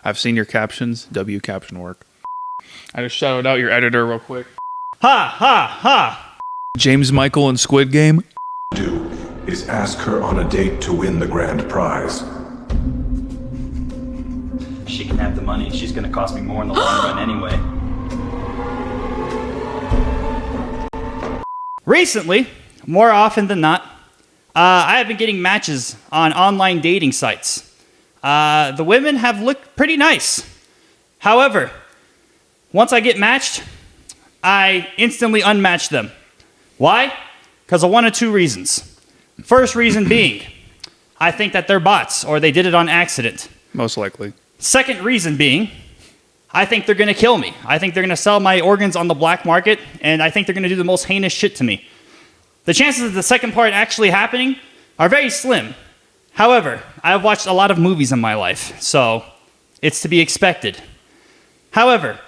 I've seen your captions. W caption work. I just shouted out your editor real quick. Ha, ha, ha. James Michael in Squid Game. Do is ask her on a date to win the grand prize. She can have the money. She's going to cost me more in the long run anyway. Recently, more often than not, I have been getting matches on online dating sites. The women have looked pretty nice. However, once I get matched, I instantly unmatch them. Why? Because of one of two reasons. First reason being, I think that they're bots or they did it on accident. Most likely. Second reason being, I think they're going to kill me. I think they're going to sell my organs on the black market, and I think they're going to do the most heinous shit to me. The chances of the second part actually happening are very slim. However, I've watched a lot of movies in my life, so it's to be expected. However,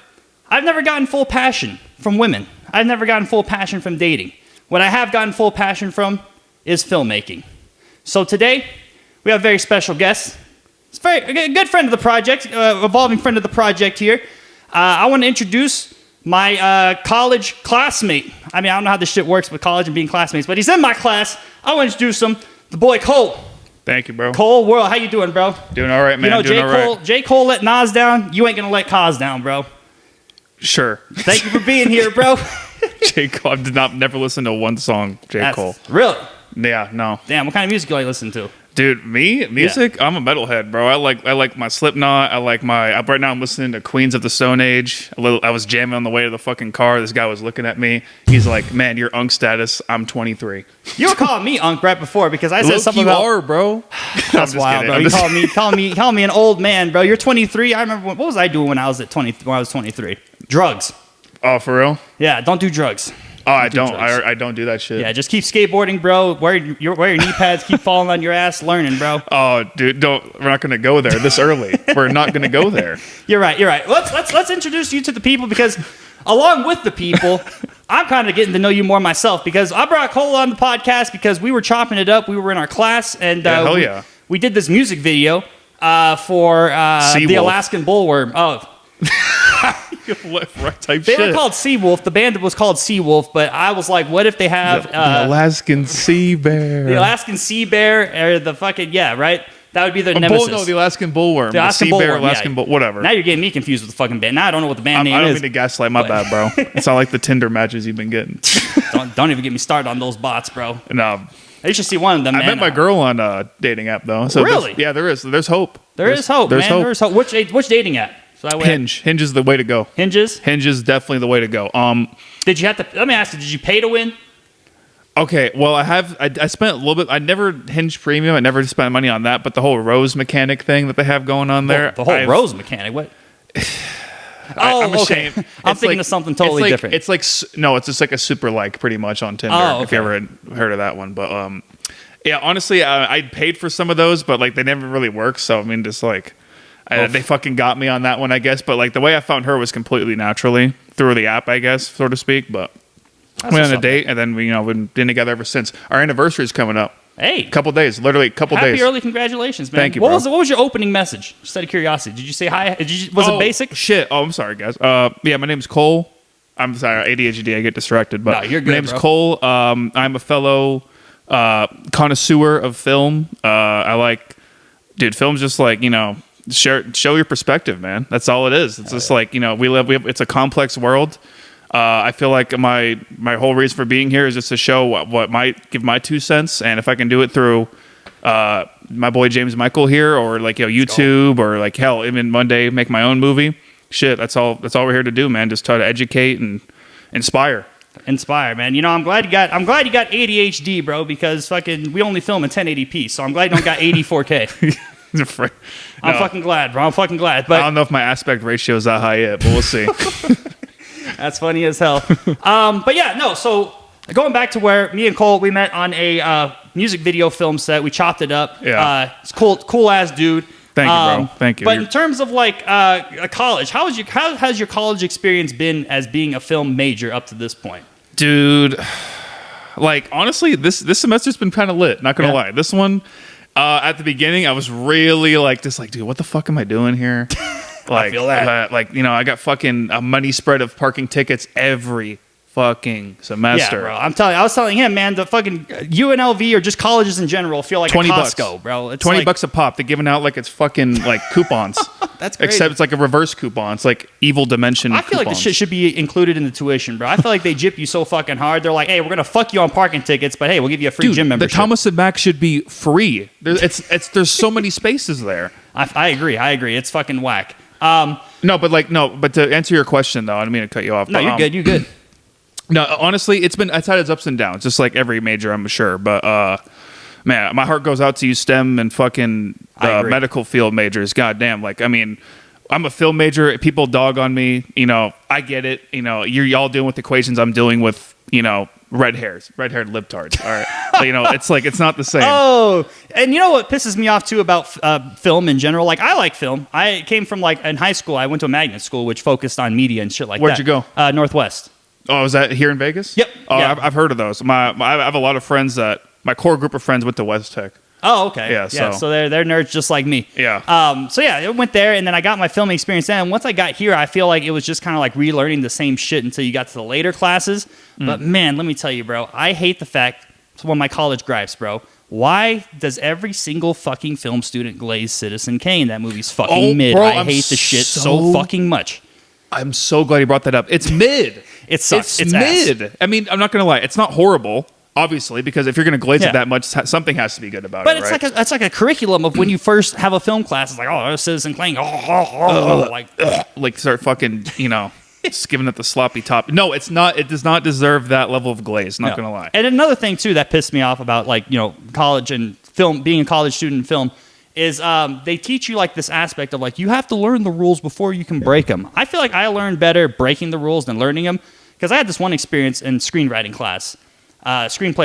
I've never gotten full passion from women. I've never gotten full passion from dating. What I have gotten full passion from is filmmaking. So today, we have a very special guest. It's a good friend of the project, evolving friend of the project here. I want to introduce my college classmate. I mean, I don't know how this shit works with college and being classmates, but he's in my class. I want to introduce him, the boy Cole. Thank you, bro. Cole World, how you doing, bro? Doing all right, man. You know, doing all right. J. Cole let Nas down. You ain't going to let Kaz down, bro. Sure. Thank you for being here, bro. J. Cole. I've never listened to one song, J. Cole. Really? Yeah, no. Damn, what kind of music do you listen to? Dude, music? Yeah. I'm a metalhead, bro. I like my Slipknot. Right now I'm listening to Queens of the Stone Age. I was jamming on the way to the fucking car. This guy was looking at me. He's like, man, you're Unk status. I'm 23. You were calling me Unk right before because I said Look, something you about... are, bro. That's wild, bro. You call me an old man, bro. You're 23. I remember, what was I doing when I was 23? Drugs. Oh, for real? Yeah, don't do drugs. Oh, I don't do that shit. Yeah, just keep skateboarding, bro. Wear your knee pads. Keep falling on your ass, learning, bro. Oh, dude, we're not gonna go there this early. We're not gonna go there. You're right. Let's introduce you to the people because, along with the people, I'm kind of getting to know you more myself because I brought Cole on the podcast because we were chopping it up. We were in our class and we did this music video for the Alaskan bullworm. Oh. They were called Seawolf. The band was called Seawolf, but I was like, what if they have the Alaskan sea bear? The Alaskan sea bear or the fucking right? That would be their nemesis. The Alaskan bullworm. The sea bear, Alaskan bull, whatever. Now you're getting me confused with the fucking band. Now I don't know what the band name is. I don't mean to gaslight. My bad, bro. It's not like the Tinder matches you've been getting. don't even get me started on those bots, bro. No. You should see one of them. I met my girl on a dating app though. So really? There is. There's hope. There's hope. There's hope. Which dating app? So Hinge is the way to go. Hinge is definitely the way to go. Did you have to? Let me ask you. Did you pay to win? Okay. Well, I spent a little bit. I never Hinge Premium. I never spent money on that. But the whole rose mechanic thing that they have going on there. The whole rose mechanic. What? I'm ashamed. Okay. I'm thinking of something totally different. It's just like a super like pretty much on Tinder. Oh, okay. If you ever heard of that one, but yeah. Honestly, I paid for some of those, but like they never really work. So I mean, just like. They fucking got me on that one, I guess. But like the way I found her was completely naturally through the app, I guess, so to speak. But we went on a date, and then we've been together ever since. Our anniversary is coming up. Hey, literally a couple days. Happy early congratulations, man. Thank you. What was your opening message? Just out of curiosity, did you say hi? Was it basic? Shit. Oh, I'm sorry, guys. Yeah, my name's Cole. I'm sorry, ADHD. I get distracted, but no, you're good, my name's Cole. I'm a fellow connoisseur of film. Film's just like show your perspective, man. That's all it is. It's just like it's a complex world. I feel like my whole reason for being here is just to show what might give my 2 cents, and if I can do it through my boy James Michael here, or like YouTube, or like hell, even Monday make my own movie. Shit, that's all we're here to do, man. Just try to educate and inspire. Inspire, man. I'm glad you got ADHD, bro, because fucking we only film in 1080p, so I'm glad you don't got 84K. I'm fucking glad, bro. I'm fucking glad. But I don't know if my aspect ratio is that high yet, but we'll see. That's funny as hell. But yeah, no. So going back to where me and Cole, we met on a music video film set. We chopped it up. Yeah. It's cool ass dude. Thank you, bro. Thank you. But in terms of like a college, how has your college experience been as being a film major up to this point? Dude, like honestly, this semester's been kind of lit. Not gonna lie. This one. At the beginning, I was really like, dude, what the fuck am I doing here? Like, I feel that. I got fucking a money spread of parking tickets every fucking semester. Yeah, bro. I was telling him, man, the fucking UNLV or just colleges in general feel like a Costco, bro. It's $20 a pop. They're giving out like it's fucking like coupons. That's crazy. Except it's like a reverse coupon. It's like evil dimension. I feel like this shit should be included in the tuition, bro. I feel like they gyp you so fucking hard. They're like, hey, we're gonna fuck you on parking tickets, but hey, we'll give you a free gym membership. The Thomas and Mack should be free. There's so many spaces there. I agree. It's fucking whack. But to answer your question though, I don't mean to cut you off. No, you're good. You're good. No, honestly, it's had its ups and downs, just like every major, I'm sure. But man, my heart goes out to you, STEM and fucking medical field majors. Goddamn, like I mean, I'm a film major. People dog on me. You know, I get it. You know, y'all dealing with equations. I'm dealing with red-haired libtards. All right, but, it's like it's not the same. Oh, and you know what pisses me off too about film in general? Like I like film. I came from in high school. I went to a magnet school which focused on media and shit like Where'd that. you go? Northwest. Oh, is that here in Vegas? Yep. Oh, yeah. I've heard of those. I have a lot of friends my core group of friends went to West Tech. Oh, okay. Yeah, so they're nerds just like me. Yeah. I went there and then I got my filming experience. And once I got here, I feel like it was just kind of like relearning the same shit until you got to the later classes. But man, let me tell you, bro, I hate the fact. It's one of my college gripes, bro. Why does every single fucking film student glaze Citizen Kane? That movie's fucking mid. Bro, I hate the shit so fucking much. I'm so glad you brought that up. It's mid. It sucks. It's mid. Ass. I mean, I'm not gonna lie. It's not horrible, obviously, because if you're gonna glaze it that much, something has to be good about it. But it's like a curriculum of when you first have a film class. It's like, oh, Citizen Kane. Like start fucking, just giving it the sloppy top. No, it's not. It does not deserve that level of glaze. Not gonna lie. And another thing too that pissed me off about college and film, being a college student in film, is they teach you like this aspect of like you have to learn the rules before you can break them. I feel like I learned better breaking the rules than learning them because I had this one experience in screenplay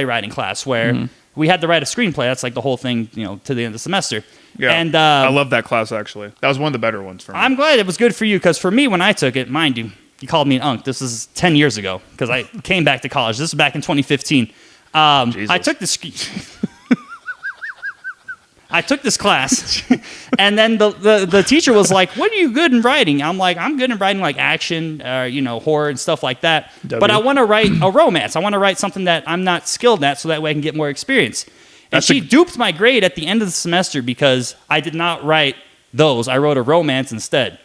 writing class where we had to write a screenplay. That's like the whole thing, to the end of the semester. Yeah, and I love that class actually. That was one of the better ones for me. I'm glad it was good for you because for me when I took it, mind you, you called me an unk. This is 10 years ago because I came back to college. This was back in 2015. I took this. I took this class, and then the teacher was like, "What are you good in writing?" I'm like, "I'm good in writing like action, horror and stuff like that. But I want to write a romance. I want to write something that I'm not skilled at, so that way I can get more experience." And she duped my grade at the end of the semester because I did not write those. I wrote a romance instead.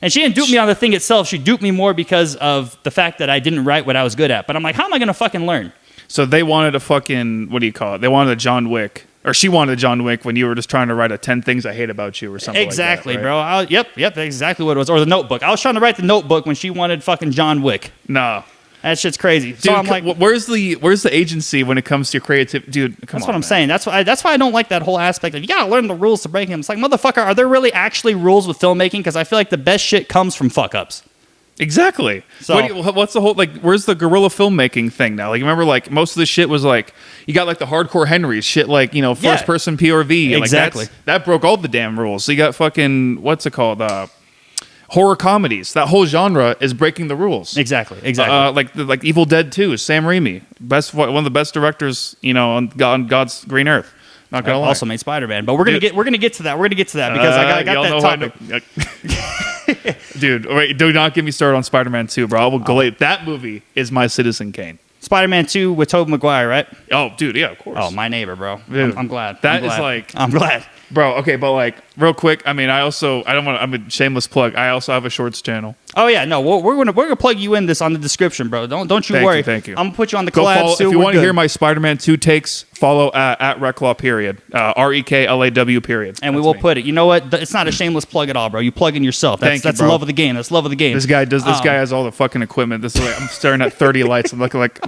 And she didn't dupe me on the thing itself. She duped me more because of the fact that I didn't write what I was good at. But I'm like, how am I going to fucking learn? So they wanted a fucking, what do you call it? They wanted a John Wick. Or she wanted a John Wick when you were just trying to write a 10 Things I Hate About You or something exactly, like that, right? bro. Yep, exactly what it was. Or the Notebook. I was trying to write the Notebook when she wanted fucking John Wick. No. That shit's crazy. Dude, so I'm like, where's the agency when it comes to your creativity? Dude, come on, that's what I'm saying. That's why I don't like that whole aspect of you gotta learn the rules to break them. It's like, motherfucker, are there really actually rules with filmmaking? Because I feel like the best shit comes from fuck-ups. Exactly. So what's the whole where's the guerrilla filmmaking thing now? Like remember like most of the shit was like you got like the hardcore Henrys shit like first person POV. Exactly. Like that broke all the damn rules. So you got fucking what's it called? Horror comedies. That whole genre is breaking the rules. Exactly. Like Evil Dead 2, Sam Raimi, one of the best directors on God's green earth. Not gonna lie. Also made Spider-Man, but we're gonna get to that. We're gonna get to that because I got that topic. Dude, wait, do not get me started on Spider-Man 2, bro. I will go late. That movie is my Citizen Kane. Spider-Man 2 with Tobey Maguire, right? Oh, dude, yeah, of course. Oh, my neighbor, bro. Dude, I'm glad. I'm glad. Bro, okay, but like, real quick, I mean, I'm a shameless plug. I also have a shorts channel. Oh yeah, no, we're gonna plug you in this on the description, bro. Don't you worry. Thank you. I'm gonna put you on the collab. If you want to hear my Spider-Man 2 takes, follow at Reclaw period, REKLAW period. And we will put it. You know what? It's not a shameless plug at all, bro. You plug in yourself. That's the love of the game. That's love of the game. This guy has all the fucking equipment. This is like, I'm staring at 30 lights. I'm looking like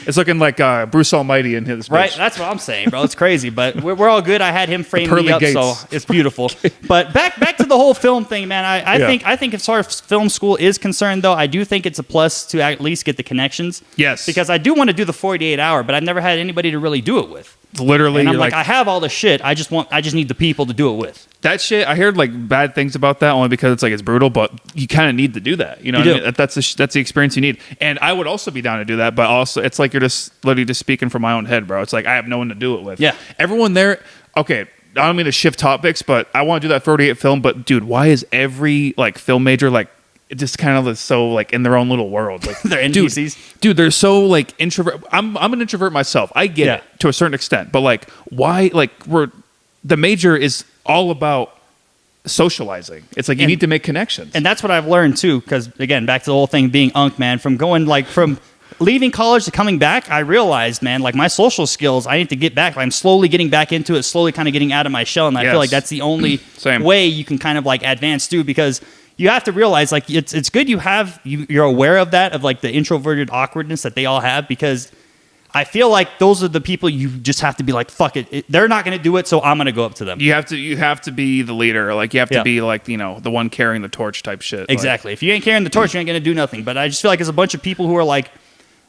it's looking like Bruce Almighty in his bitch. Right. That's what I'm saying, bro. It's crazy, but we're all good. I had him frame me up, gates. so it's beautiful. But back to the whole film thing, man. I think as far as film school is concerned, though, I do think it's a plus to at least get the connections. Yes. Because I do want to do the 48-hour, but I've never had anybody to really do it with. Literally, and I'm like, I have all the shit. I just need the people to do it with. That shit, I heard like bad things about that only because it's brutal, but you kind of need to do that. You know, what I mean? That's the experience you need. And I would also be down to do that, but also it's like you're just literally just speaking from my own head, bro. It's like I have no one to do it with. Yeah. Everyone there. Okay. I don't mean to shift topics, but I want to do that 38 film. But dude, why is every like film major like just kind of so like in their own little world? Like They're NPCs. Dude, they're so like introvert. I'm an introvert myself. I get it to a certain extent, but like why? Like the major is all about socializing. It's like you need to make connections. And that's what I've learned too, because again, back to the whole thing being unk, man, from leaving college to coming back, I realized, man, like my social skills, I need to get back. I'm slowly getting back into it, slowly kind of getting out of my shell. And I feel like that's the only way you can kind of like advance too, because you have to realize like it's good you're aware of that, of like the introverted awkwardness that they all have, because I feel like those are the people you just have to be like, fuck it. They're not going to do it, so I'm going to go up to them. You have to be the leader. Like you have to be like, you know, the one carrying the torch type shit. Exactly. If you ain't carrying the torch, you ain't going to do nothing. But I just feel like there's a bunch of people who are like,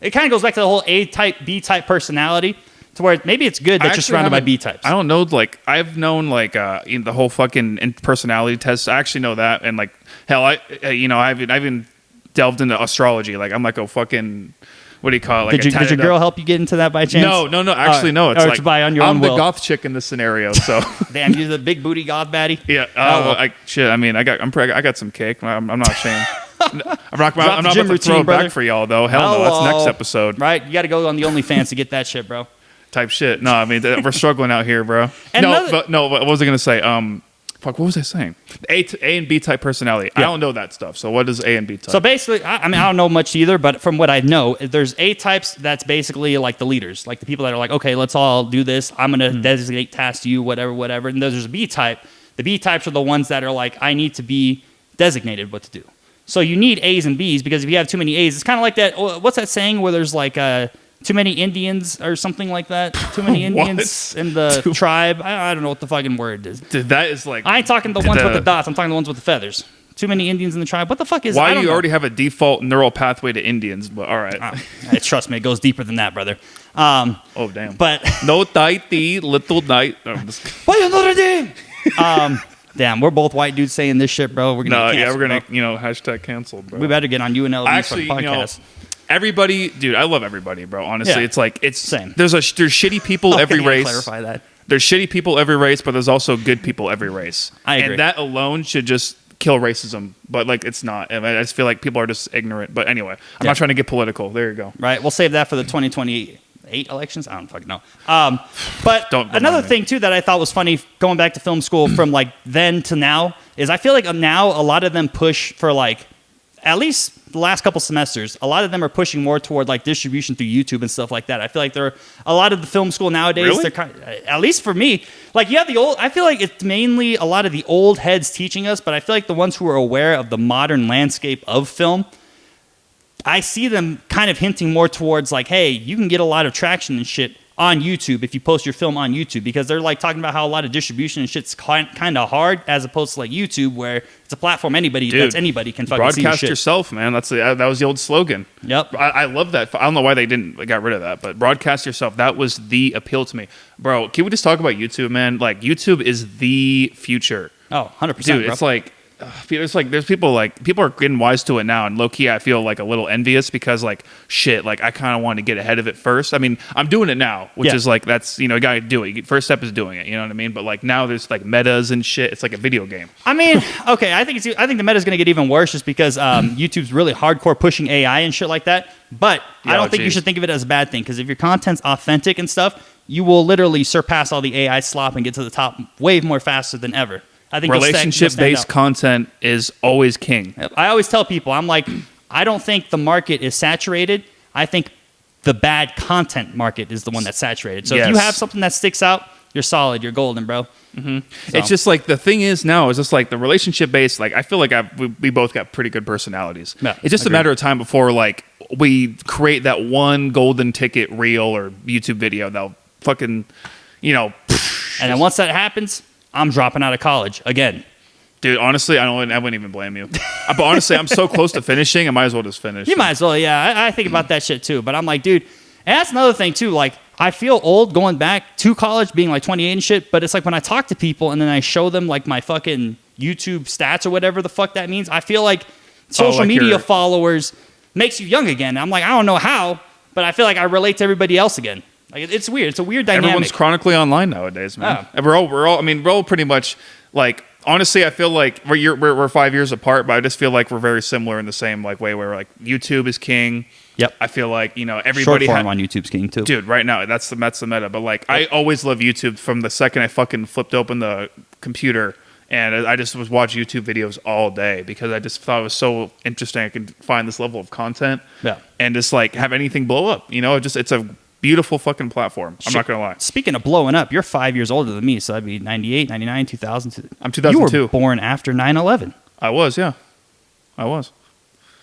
it kind of goes back to the whole A type, B type personality, to where maybe it's good that you're surrounded by B types. I don't know. Like I've known like the whole fucking personality test. I actually know that, and like hell, I've even delved into astrology. Like I'm like a fucking. What do you call it? Like did your girl help you get into that by chance? No. Actually, no. It's like by on your own I'm will. the goth chick in this scenario. So damn, you're the big booty goth baddie. Yeah. I mean, I got some cake. I'm not ashamed. I'm not about to throw it back for y'all though. Hell no. That's next episode. Right. You got to go on the OnlyFans to get that shit, bro. Type shit. No, I mean we're struggling out here, bro. And what was I gonna say? Fuck, what was I saying? A and B type personality. Yeah. I don't know that stuff. So what is A and B type? So basically, I mean, I don't know much either, but from what I know, there's A types that's basically like the leaders, like the people that are like, okay, let's all do this. I'm going to designate tasks to you, whatever. And there's a B type. The B types are the ones that are like, I need to be designated what to do. So you need A's and B's, because if you have too many A's, it's kind of like that. What's that saying where there's like too many Indians or something like that? Too many Indians in the tribe? I don't know what the fucking word is. Dude, that is like... I ain't talking the ones with the dots. I'm talking the ones with the feathers. Too many Indians in the tribe. What the fuck is that? Why do you already have a default neural pathway to Indians? But all right. Trust me, it goes deeper than that, brother. Oh, damn. But... No Tahiti, little night... Why you Notre Dame? Damn, we're both white dudes saying this shit, bro. We're gonna we're gonna hashtag canceled, bro. We better get on UNLV's podcast. Everybody, dude, I love everybody, bro. Honestly, it's like same. There's shitty people every race. Clarify that. There's shitty people every race, but there's also good people every race. I agree. And that alone should just kill racism, but like it's not. I just feel like people are just ignorant. But anyway, I'm not trying to get political. There you go. Right. We'll save that for the 2028 elections. I don't fucking know. But another thing too that I thought was funny, going back to film school from like then to now, is I feel like now a lot of them push for like, at least the last couple semesters, a lot of them are pushing more toward like distribution through YouTube and stuff like that. I feel like they're a lot of the film school nowadays. Really? They're at least for me, like you have the old. I feel like it's mainly a lot of the old heads teaching us, but I feel like the ones who are aware of the modern landscape of film, I see them kind of hinting more towards like, hey, you can get a lot of traction and shit on YouTube if you post your film on YouTube, because they're like talking about how a lot of distribution and shit's kind of hard, as opposed to like YouTube, where it's a platform anybody can fucking broadcast see your shit. yourself, man. That was the old slogan. Yep. I love that. I don't know why they got rid of that, but broadcast yourself. That was the appeal to me, bro. Can we just talk about YouTube, man? Like YouTube is the future. Oh, 100%, dude. bro. It's like there's people are getting wise to it now, and low key I feel like a little envious, because like shit, like I kind of want to get ahead of it first. I mean, I'm doing it now, which is like that's you gotta do it. First step is doing it. You know what I mean? But like now there's like metas and shit. It's like a video game. I mean, okay, I think the meta's gonna get even worse just because YouTube's really hardcore pushing AI and shit like that. But I don't think you should think of it as a bad thing, because if your content's authentic and stuff, you will literally surpass all the AI slop and get to the top way more faster than ever. I think relationship-based content is always king. I always tell people, I'm like, I don't think the market is saturated. I think the bad content market is the one that's saturated. So if you have something that sticks out, you're solid. You're golden, bro. Mm-hmm. So. It's just like the thing is now is just like the relationship-based. Like I feel like we both got pretty good personalities. Yeah, it's just a matter of time before like we create that one golden ticket reel or YouTube video that'll fucking, And then once that happens, I'm dropping out of college again. Dude, honestly, I wouldn't even blame you. But honestly, I'm so close to finishing, I might as well just finish. You might as well, yeah. I think about that shit too. But I'm like, dude, and that's another thing too. Like, I feel old going back to college, being like 28 and shit. But it's like when I talk to people and then I show them like my fucking YouTube stats or whatever the fuck that means, I feel like social media followers makes you young again. I'm like, I don't know how, but I feel like I relate to everybody else again. Like it's weird. It's a weird dynamic. Everyone's chronically online nowadays, man. Oh. And we're all pretty much like. Honestly, I feel like we're 5 years apart, but I just feel like we're very similar in the same like way where like YouTube is king. Yep. I feel like everybody Short form on YouTube's king too. Dude, right now that's the meta. But like I always love YouTube from the second I fucking flipped open the computer and I just was watching YouTube videos all day because I just thought it was so interesting. I could find this level of content. Yeah. And just like have anything blow up. It's a beautiful fucking platform. I'm not gonna lie. Speaking of blowing up, you're 5 years older than me, so I'd be 98, 99, 2000. I'm 2002. You were born after 9/11. I was, yeah. I was.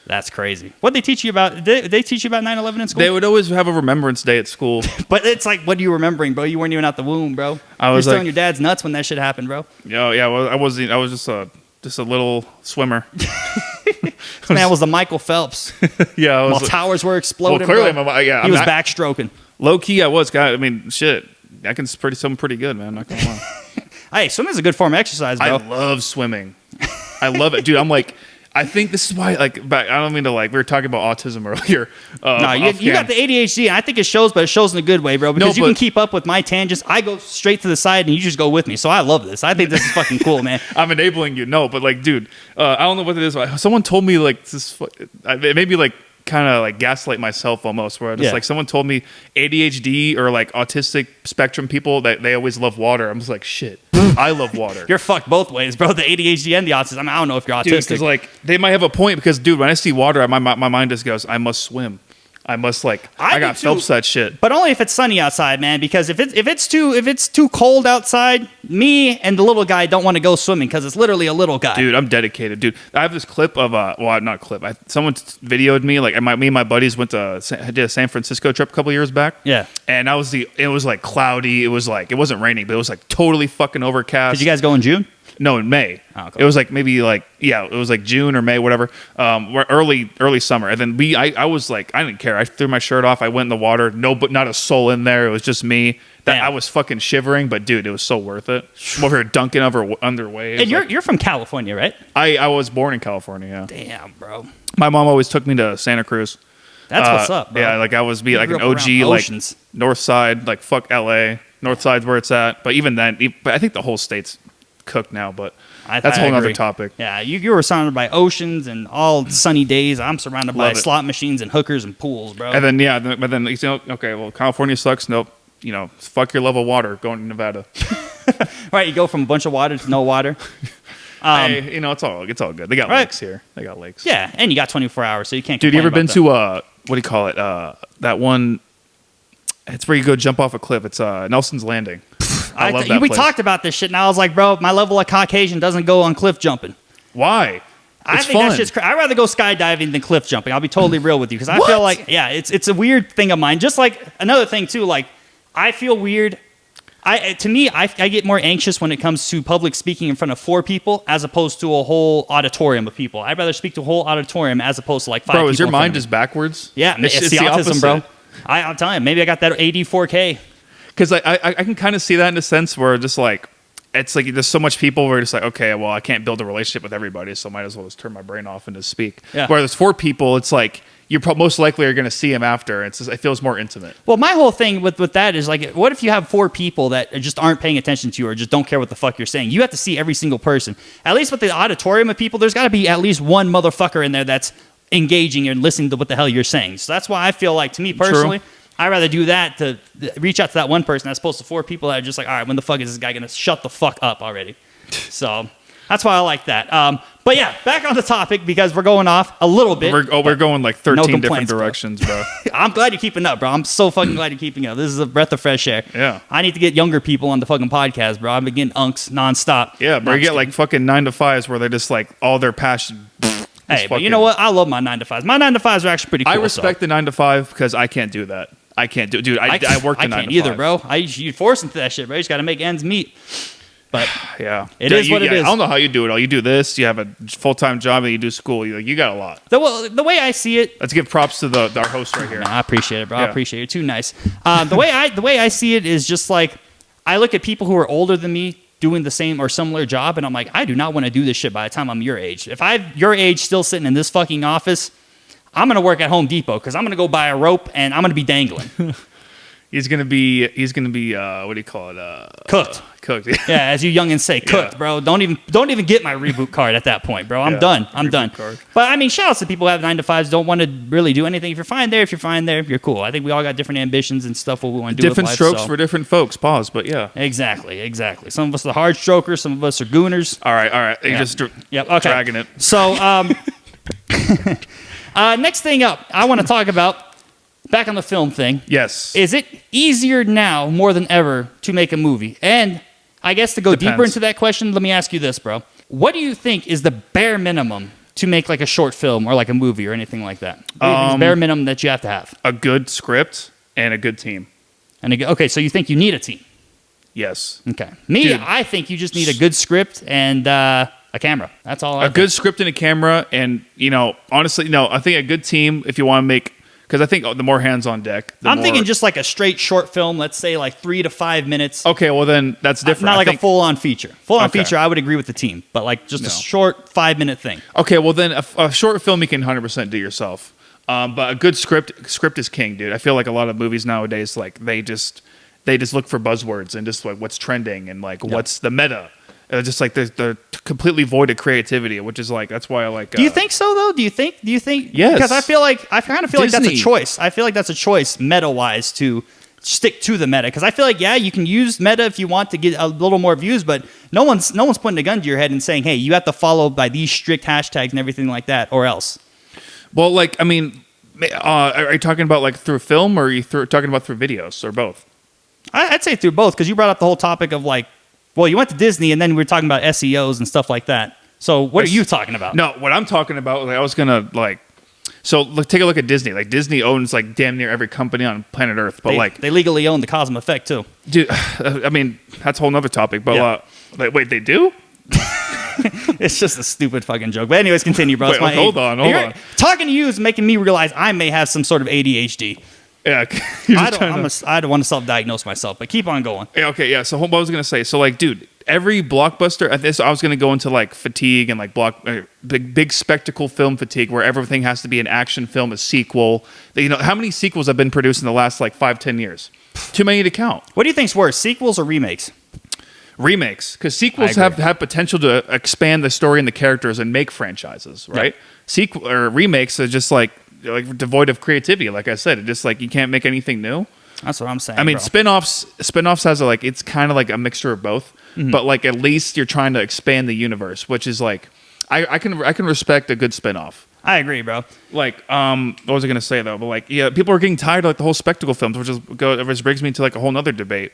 That's crazy. What they teach you about? Did they teach you about 9/11 in school? They would always have a remembrance day at school. But it's like, what are you remembering, bro? You weren't even out the womb, bro. I was You're still like- in your dad's nuts when that shit happened, bro. Yeah. Well, I was just a little swimmer. This man was the Michael Phelps. Yeah, I While was. towers were exploding, Well, clearly, bro. I'm He was not- backstroking. Low key, I was. God, I mean, shit. I can swim pretty good, man. I'm not gonna lie. Hey, swimming's a good form of exercise, I bro. love swimming. I love it, dude. I'm like, I think this is why. Like, I don't mean to like. We were talking about autism earlier. No, you got the ADHD, and I think it shows, but it shows in a good way, bro. Because you can keep up with my tangents. I go straight to the side, and you just go with me. So I love this. I think this is fucking cool, man. I'm enabling you. No, but like, dude, I don't know what it is. Someone told me like this. It made me like kind of like gaslight myself almost. Where I just like someone told me ADHD or like autistic spectrum people that they always love water. I'm just like, shit. I love water. You're fucked both ways, bro. The ADHD and the autism. I mean, I don't know if you're Dude, autistic. because like they might have a point. Because dude, when I see water, my mind just goes, I must swim. I must like. I got do Phelps too. that shit. But only if it's sunny outside, man. Because if it's too cold outside, me and the little guy don't want to go swimming because it's literally a little guy. Dude, I'm dedicated, dude. I have this clip of not clip. Someone videoed me like me and my buddies did a San Francisco trip a couple years back. Yeah. And it was like cloudy. It was like it wasn't raining, but it was like totally fucking overcast. Did you guys go in June? No, in May. Oh, cool. It was like maybe like it was like June or May, whatever. We're early summer, and then I was like I didn't care. I threw my shirt off. I went in the water. But not a soul in there. It was just me. Damn. I was fucking shivering, but dude, it was so worth it. I'm over here dunking under waves. And you're from California, right? I was born in California. Yeah. Damn, bro. My mom always took me to Santa Cruz. That's what's up, bro. Yeah, like I was like grew an up OG, around like oceans. North Side, like fuck LA. North Side's where it's at. But even then, but I think the whole state's cooked now. But that's a whole other agree. topic. Yeah, you were surrounded by oceans and all sunny days. I'm surrounded by Love it. slot machines and hookers and pools, bro. And then but then okay, well California sucks. Nope. Fuck your level of water going to Nevada. Right, you go from a bunch of water to no water. Hey, it's all good. They got Right. lakes here. They got lakes. Yeah, and you got 24 hours, so you can't. Dude, you ever been complain to what do you call it? That one. It's where you go jump off a cliff. It's Nelson's Landing. I love that We place. talked about this shit, and I was like, bro, my level of Caucasian doesn't go on cliff jumping. Why? I It's think fun. that's just I'd rather go skydiving than cliff jumping. I'll be totally real with you because I What? feel like it's a weird thing of mine. Just like another thing too, like I feel weird. I get more anxious when it comes to public speaking in front of 4 people as opposed to a whole auditorium of people. I'd rather speak to a whole auditorium as opposed to like 5 people. Bro, is your in front mind of me. just backwards? Yeah, it's the autism, opposite. bro. I'm telling you, maybe I got that AD4K. Because I can kind of see that in a sense where just like it's like there's so much people where it's like, okay, well I can't build a relationship with everybody, so might as well just turn my brain off and just speak. Yeah. Where there's 4 people, it's like you most likely are going to see him after. It feels more intimate. Well, my whole thing with that is like, what if you have 4 people that just aren't paying attention to you or just don't care what the fuck you're saying? You have to see every single person. At least with the auditorium of people, there's got to be at least one motherfucker in there that's engaging and listening to what the hell you're saying. So that's why I feel like, to me personally, I'd rather do that to reach out to that one person as opposed to 4 people that are just like, all right, when the fuck is this guy going to shut the fuck up already? So that's why I like that. But yeah, back on the topic because we're going off a little bit. We're going like 13 different complaints, bro. directions, bro. I'm glad you're keeping up, bro. I'm so fucking glad you're keeping up. This is a breath of fresh air. Yeah. I need to get younger people on the fucking podcast, bro. I've been getting unks nonstop. Yeah, bro. No, You get I'm like just fucking 9 to 5s where they just like all their passion. kidding. Hey, but you know what? I love my 9 to 5s. My 9 to 5s are actually pretty cool. I respect the 9 to 5 because I can't do that. I can't do, dude. I work the 9 to 5. I can't either, bro. You force into that shit, bro. You just got to make ends meet. But Yeah, It is what it is. I don't know how you do it all. You do this. You have a full-time job and you do school. You got a lot. the way I see it, Let's give props to our host right here. I appreciate it, bro. I Yeah. appreciate it. You're too nice. The way I see it is just like I look at people who are older than me doing the same or similar job, and I'm like, I do not want to do this shit by the time I'm your age. If I'm your age still sitting in this fucking office, I'm gonna work at Home Depot because I'm gonna go buy a rope and I'm gonna be dangling. He's gonna be what do you call it? Cooked. Cooked. Yeah, as you youngins say, cooked, Yeah. bro. Don't even get my reboot card at that point, bro. I'm Yeah, done. I'm reboot done. card. But I mean, shout outs to people who have 9 to 5s, don't want to really do anything. If you're fine there, you're cool. I think we all got different ambitions and stuff what we want to do. Different with life, strokes so. for different folks. Pause. But yeah. Exactly. Some of us are the hard strokers, some of us are gooners. All right. You're Yeah. just Yep. Okay. dragging it. So, next thing up, I want to talk about back on the film thing. Yes. Is it easier now more than ever to make a movie? And I guess to go deeper Depends. into that question, let me ask you this, bro. What do you think is the bare minimum to make like a short film or like a movie or anything like that? What do you think is the bare minimum that you have to have? A good script and a good team. Okay, so you think you need a team? Yes. Okay. Me, Dude. I think you just need a good script and a camera. That's all. A good script and a camera, and honestly, no. I think a good team if you want to make. Because I think the more hands on deck, I'm thinking just like a straight short film, let's say like 3 to 5 minutes. Okay, well then that's different. Not like a full-on feature. Full-on Okay. feature, I would agree with the team, but like just a short 5-minute thing. Okay, well then a short film you can 100% do yourself. But a good script is king, dude. I feel like a lot of movies nowadays, like they just look for buzzwords and just like what's trending and like what's the meta. Just like they're completely void of creativity, which is like that's why I like. Do you think so though? Do you think? Yes. Because I kind of feel like that's a Disney. choice. I feel like that's a choice meta-wise to stick to the meta. Because I feel like you can use meta if you want to get a little more views, but no one's putting a gun to your head and saying, hey, you have to follow by these strict hashtags and everything like that, or else. Well, like I mean, are you talking about like through film or are you talking about through videos or both? I'd say through both because you brought up the whole topic of like, well, you went to Disney and then we were talking about SEOs and stuff like that. So what are you talking about? No, what I'm talking about, like, I was gonna like. So take a look at Disney. Like Disney owns like damn near every company on planet Earth, but they legally own the Kauzum Effect too. dude, I mean that's a whole nother topic. But Yeah. like, wait, they do? It's just a stupid fucking joke. But anyways, continue, bro. Wait, hold on. Talking to you is making me realize I may have some sort of ADHD. Yeah, I don't want to self-diagnose myself, but keep on going. Yeah, okay, yeah. So what I was gonna say, so like, dude, every blockbuster. I was gonna go into like fatigue and like big spectacle film fatigue, where everything has to be an action film, a sequel. How many sequels have been produced in the last like 5-10 years? Too many to count. What do you think's worse, sequels or remakes? Remakes, because sequels I agree. have potential to expand the story and the characters and make franchises, right? Yep. Sequel or remakes are just like devoid of creativity. Like I said, it just like you can't make anything new. That's what I'm saying. I mean, bro. spin-offs has it's kind of like a mixture of both, but like at least you're trying to expand the universe, which is like I can respect a good spin-off. I agree, bro. Like, what was I gonna say though? But like, yeah, people are getting tired of like the whole spectacle films, which brings me to like a whole nother debate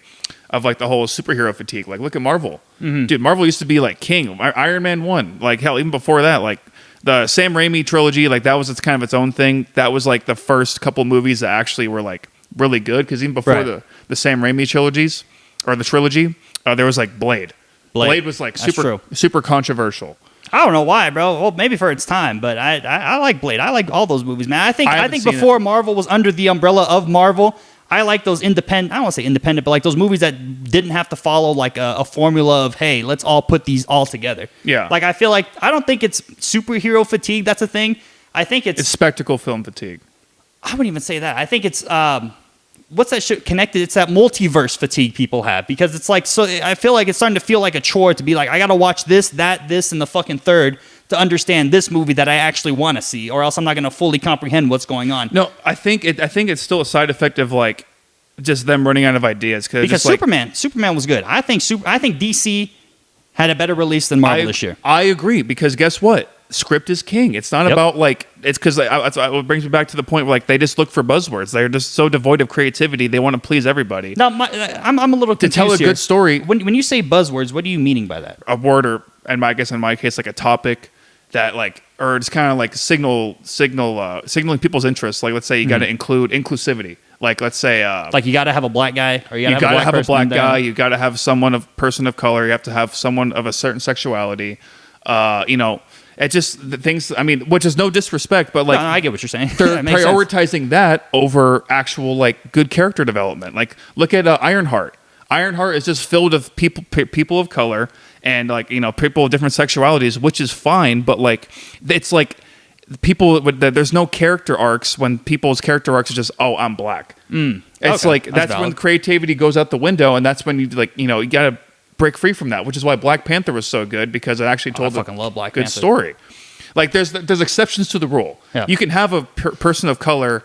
of like the whole superhero fatigue. Like, look at Marvel, dude. Marvel used to be like king. Iron Man 1, like hell, even before that, like the Sam Raimi trilogy, like that was kind of its own thing. That was like the first couple movies that actually were like really good. Because even before Right. the Sam Raimi trilogies or the trilogy, there was like Blade. Blade was like That's true. super controversial. I don't know why, bro. Well, maybe for its time, but I like Blade. I like all those movies, man. I think haven't seen before Marvel was under the umbrella of Marvel, I like those independent. I don't want to say independent, but like those movies that didn't have to follow like a formula of hey, let's all put these all together. Yeah. Like I feel like I don't think it's superhero fatigue. That's a thing. I think It's spectacle film fatigue. I wouldn't even say that. I think it's what's that shit connected? It's that multiverse fatigue people have because it's like so. I feel like it's starting to feel like a chore to be like I gotta watch this, and the fucking third to understand this movie that I actually want to see, or else I'm not gonna fully comprehend what's going on. No, I think it's still a side effect of like just them running out of ideas Because just, like, Superman was good. I think DC had a better release than Marvel this year. I agree because guess what? Script is king. It's not about like it's because it brings me back to the point where like they just look for buzzwords. They're just so devoid of creativity. They want to please everybody. Now, I'm a little confused To tell a here. good story, When you say buzzwords, what are you meaning by that? a word or I guess in my case like a topic that like or it's kind of like signaling people's interests. Like let's say you got to include inclusivity. Like let's say Like you got to have a black guy, or you got to have a person black in there. guy. You got to have person of color. You have to have someone of a certain sexuality. It just the things. I mean, which is no disrespect, but like No, I get what you're saying. they're That makes sense. prioritizing that over actual like good character development. Like look at Ironheart. Ironheart is just filled with people of color and like people of different sexualities, which is fine. But like it's like there's no character arcs when people's character arcs are just I'm black. It's Okay, like that's that's when valid. creativity goes out the window, and that's when you like you gotta break free from that, which is why Black Panther was so good because it actually told fucking love Black good Panther. story. Like there's exceptions to the rule. Yeah. You can have a person of color,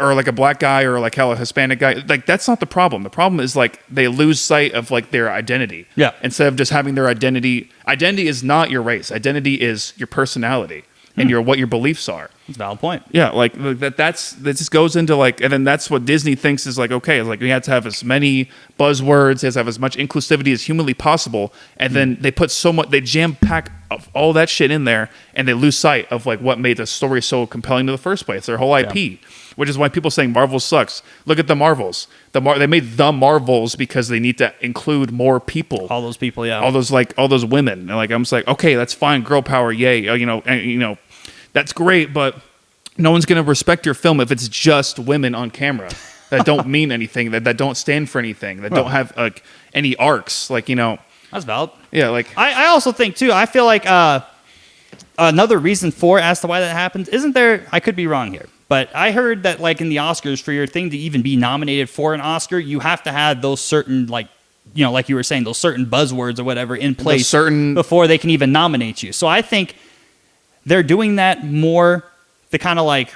or like a black guy or like hell a Hispanic guy. Like that's not the problem. The problem is like they lose sight of like their identity. Yeah. Instead of just having their identity. Identity is not your race. Identity is your personality and what your beliefs are. That's a valid point. Yeah, like that just goes into like, and then that's what Disney thinks is like, okay, like we have to have as many buzzwords, has to have as much inclusivity as humanly possible, and then they put so much, they jam pack of all that shit in there, and they lose sight of like what made the story so compelling in the first place, their whole IP, which is why people saying Marvel sucks. Look at the Marvels. They made the Marvels because they need to include more people. All those people, yeah. All those women, and like I'm just like, okay, that's fine, girl power, yay, that's great, but no one's going to respect your film if it's just women on camera that don't mean anything, that don't stand for anything, that don't have like any arcs, like That's valid. yeah, like I also think too. I feel like another reason as to why that happens isn't there. I could be wrong here, but I heard that like in the Oscars, for your thing to even be nominated for an Oscar, you have to have those certain like like you were saying, those certain buzzwords or whatever in place before they can even nominate you. So I think they're doing that more to kind of like